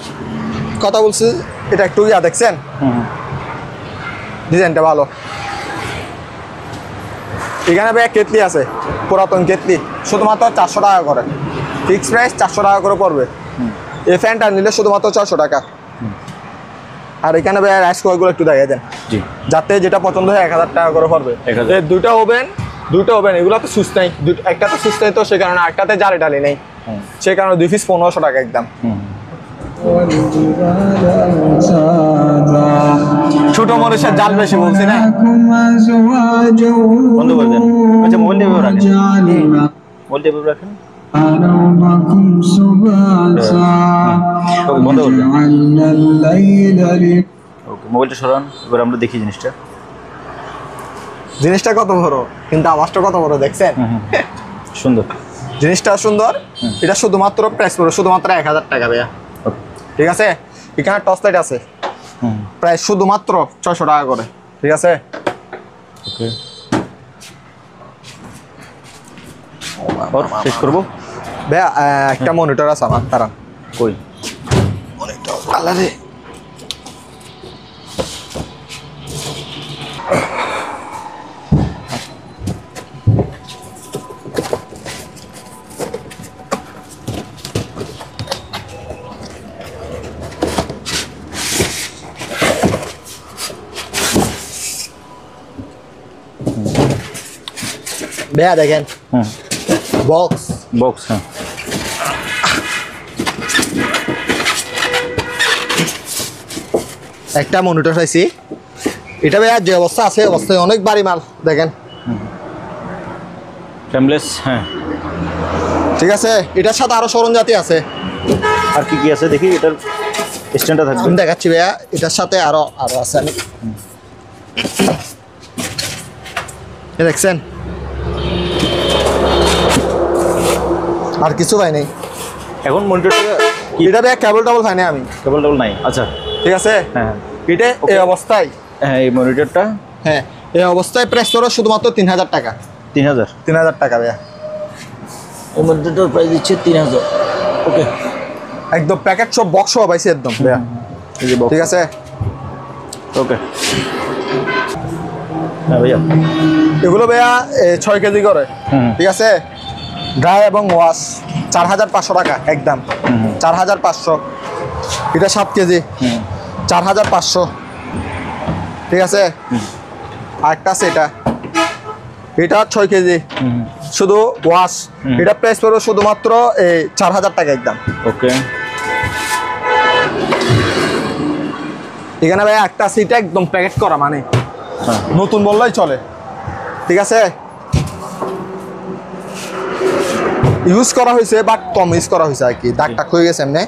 কথা বলছি, এটা একটু ইয়া দেখছেন, ডিজাইনটা ভালো। এখানে ভাই কেটলি আছে, পুরাতন কেটলি, শুধুমাত্র 400 টাকা করে, ফিক্স প্রাইস 400 টাকা করে পড়বে। এই ফ্যানটা নিলে শুধুমাত্র 400 টাকা। আর এখানে ভাই রাইস কুকারগুলো একটু দেখাই দেন, যাতে যেটা পছন্দ হয় 1000 টাকা করে পড়বে। এই দুইটা ওভেন, এগুলো তো সুস্থ নেই, একটাতে সুস্থ নেই, তো সে কারণে একটাতে জালি টালি নেই, সে কারণে 2 পিস 1500 টাকা একদম। ছোট মরিচের জাল বেশি বলছি না, বন্ধ করে দেন। আচ্ছা, মোবাইল টেপে রাখেন, বন্ধ করে দেন। ওকে, মোবাইলটা সরান, এবার আমরা দেখি জিনিসটা। জিনিসটা কত বড়, কিন্তু আওয়াজটা কত বড় দেখছেন? সুন্দর জিনিসটা সুন্দর। এটা শুধুমাত্র প্রাইস পড়বে শুধুমাত্র 1000 টাকা ভাইয়া। ঠিক আছে, এখানে টর্চ লাইট আছে, প্রাইস শুধুমাত্র 600 টাকা করে। ঠিক আছে, ওকে শেষ করবো ভাইয়া। একটা মনিটর আছে আমার, তারা কই মনিটর আলাদা। ভাইয়া দেখেন বক্স বক্স। হ্যাঁ একটা মনিটর চাইছি, এটা ভাইয়া যে অবস্থা আছে অবস্থায় অনেক ভারী মাল দেখেন। ফ্রেমলেস। হ্যাঁ ঠিক আছে, এটার সাথে আরো সরঞ্জাতি আছে। আর কি কি আছে দেখি, এটার স্ট্যান্ডটা থাকবে। আমি দেখাচ্ছি ভাইয়া, এটার সাথে আরো আরো আছে। আমি দেখছেন, আর কিছু পাই নাই এখন মনিটরটা এটা ভাইয়া। কেবল টেবল পাই নাই আমি। কেবল টেবল নাই। আচ্ছা ঠিক আছে, হ্যাঁ এটা এই অবস্থায়। হ্যাঁ এই মনিটরটা হ্যাঁ এই অবস্থায় প্রাইস পড়বে শুধুমাত্র 3000 টাকা। 3000। 3000 টাকা ভাইয়া। এই মনিটরটার প্রাইস দিচ্ছে 3000। ওকে একদম প্যাকেট সব বক্স সহ পাইছি একদম ভাইয়া। এই যে বক্স। ঠিক আছে, ওকে হ্যাঁ ভাইয়া। এগুলো ভাইয়া 6 কেজি করে। ঠিক আছে, ড্রাই এবং ওয়াশ 4500 টাকা একদম। 4500। এটা 7 কেজি 4500। ঠিক আছে, আরেকটা আছে এটা, এটা 6 কেজি শুধু ওয়াশ। এটা প্রাইস পড়বে শুধুমাত্র 4000 টাকা একদম। ওকে এখানে ভাই একটা সিট একদম প্যাকেট করা, মানে নতুন বললেই চলে। ঠিক আছে, ইউজ করা হয়েছে বাট কম ইউজ করা হয়েছে আর কি। দাগ টাক হয়ে গেছে এমনি।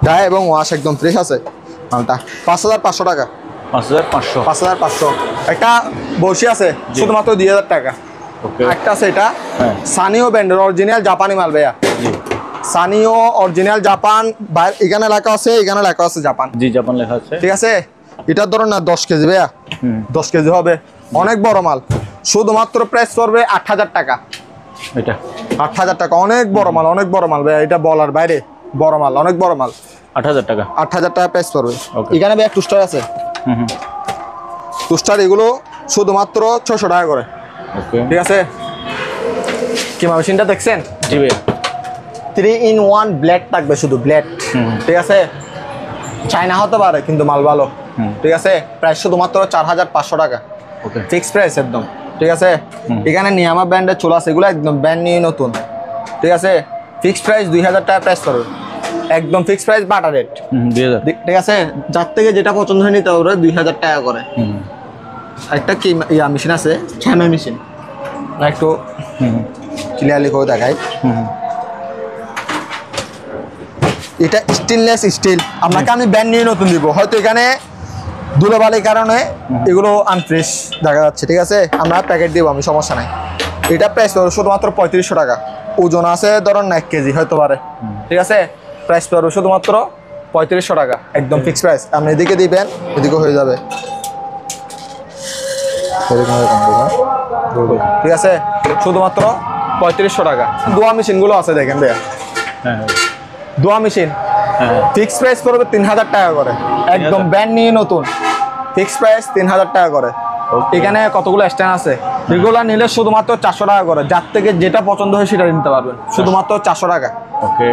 গায়ে এবং ওয়াশ একদম ফ্রেশ আছে মালটা। 5500 টাকা। 5500। 5500। একটা বসি আছে শুধুমাত্র 2000 টাকা। ওকে একটা আছে এটা হ্যাঁ সানিও ব্র্যান্ডের অরিজিনাল জাপানি মাল ভাইয়া। Sanyo original Japan. এখানে লেখা আছে, এখানে লেখা আছে জাপান। জি জাপান লেখা আছে। ঠিক আছে, এটার ধরুন না 10 কেজি ভাইয়া। 10 কেজি হবে, অনেক বড় মাল। শুধুমাত্র প্রাইস পড়বে 8000 টাকা। এটা 8000 টাকা, অনেক বড় মাল, অনেক বড় মাল ভাইয়া। এটা বলার বাইরে বড় মাল, অনেক বড় মাল। 8000 টাকা। 8000 টাকা প্রাইস পড়বে। Okay. এখানে ভাইয়া টুস্টার আছে। টুস্টার এগুলো শুধুমাত্র 600 টাকা করে। ওকে ঠিক আছে, কিমা মেশিনটা দেখছেন? জি ভাইয়া। 3-in-1 ব্লেড থাকবে, শুধু ব্লেড। ঠিক আছে, চাইনা হতে পারে কিন্তু মাল ভালো। ঠিক আছে, প্রাইস শুধুমাত্র 4500 টাকা। ওকে ফিক্স প্রাইস একদম। ঠিক আছে, এখানে নিয়ামা ব্র্যান্ডের চুলা আছে, এগুলো একদম ব্র্যান্ড নিয়ে নতুন। ঠিক আছে, ফিক্স প্রাইস 2000 টাকা প্রাইস পড়বে একদম। ফিক্স প্রাইস বাটা রেট 2000। ঠিক আছে, যার থেকে যেটা পছন্দ হয় নিতে পারবে 2000 টাকা করে। একটা কি ইয়া মেশিন আছে, ছ্যামে মেশিন, না একটু ক্লিয়ারলি করে দেখাই। এটা স্টেনলেস স্টিল। আপনাকে আমি ব্র্যান্ড নিয়ে নতুন দিব, হয়তো এখানে ধুলোবালির কারণে এগুলো আনফ্রেশ দেখা যাচ্ছে। ঠিক আছে, আমরা প্যাকেট দিব, আমি সমস্যা নাই। এটা প্রাইস পড়বে শুধুমাত্র 3500 টাকা। ওজন আছে ধরুন 1 কেজি হয়তো পারে। ঠিক আছে, প্রাইস পড়বে শুধুমাত্র 3500 টাকা একদম ফিক্স প্রাইস। আপনি এদিকে দিবেন, এদিকে হয়ে যাবে। ঠিক আছে, শুধুমাত্র 3500 টাকা। দোয়া মেশিনগুলো আছে দেখেন ভাইয়া। হ্যাঁ দোয়া মেশিন ফিক্স প্রাইস পড়বে 3000 টাকা করে একদম ব্র্যান্ড নিয়ে নতুন। ফিক্স প্রাইস 3000 টাকা করে। এখানে কতগুলো স্ট্যান্ড আছে, এগুলো নিলে শুধুমাত্র 400 টাকা করে। যার থেকে যেটা পছন্দ হয় সেটা নিতে পারবেন শুধুমাত্র 400 টাকা। ওকে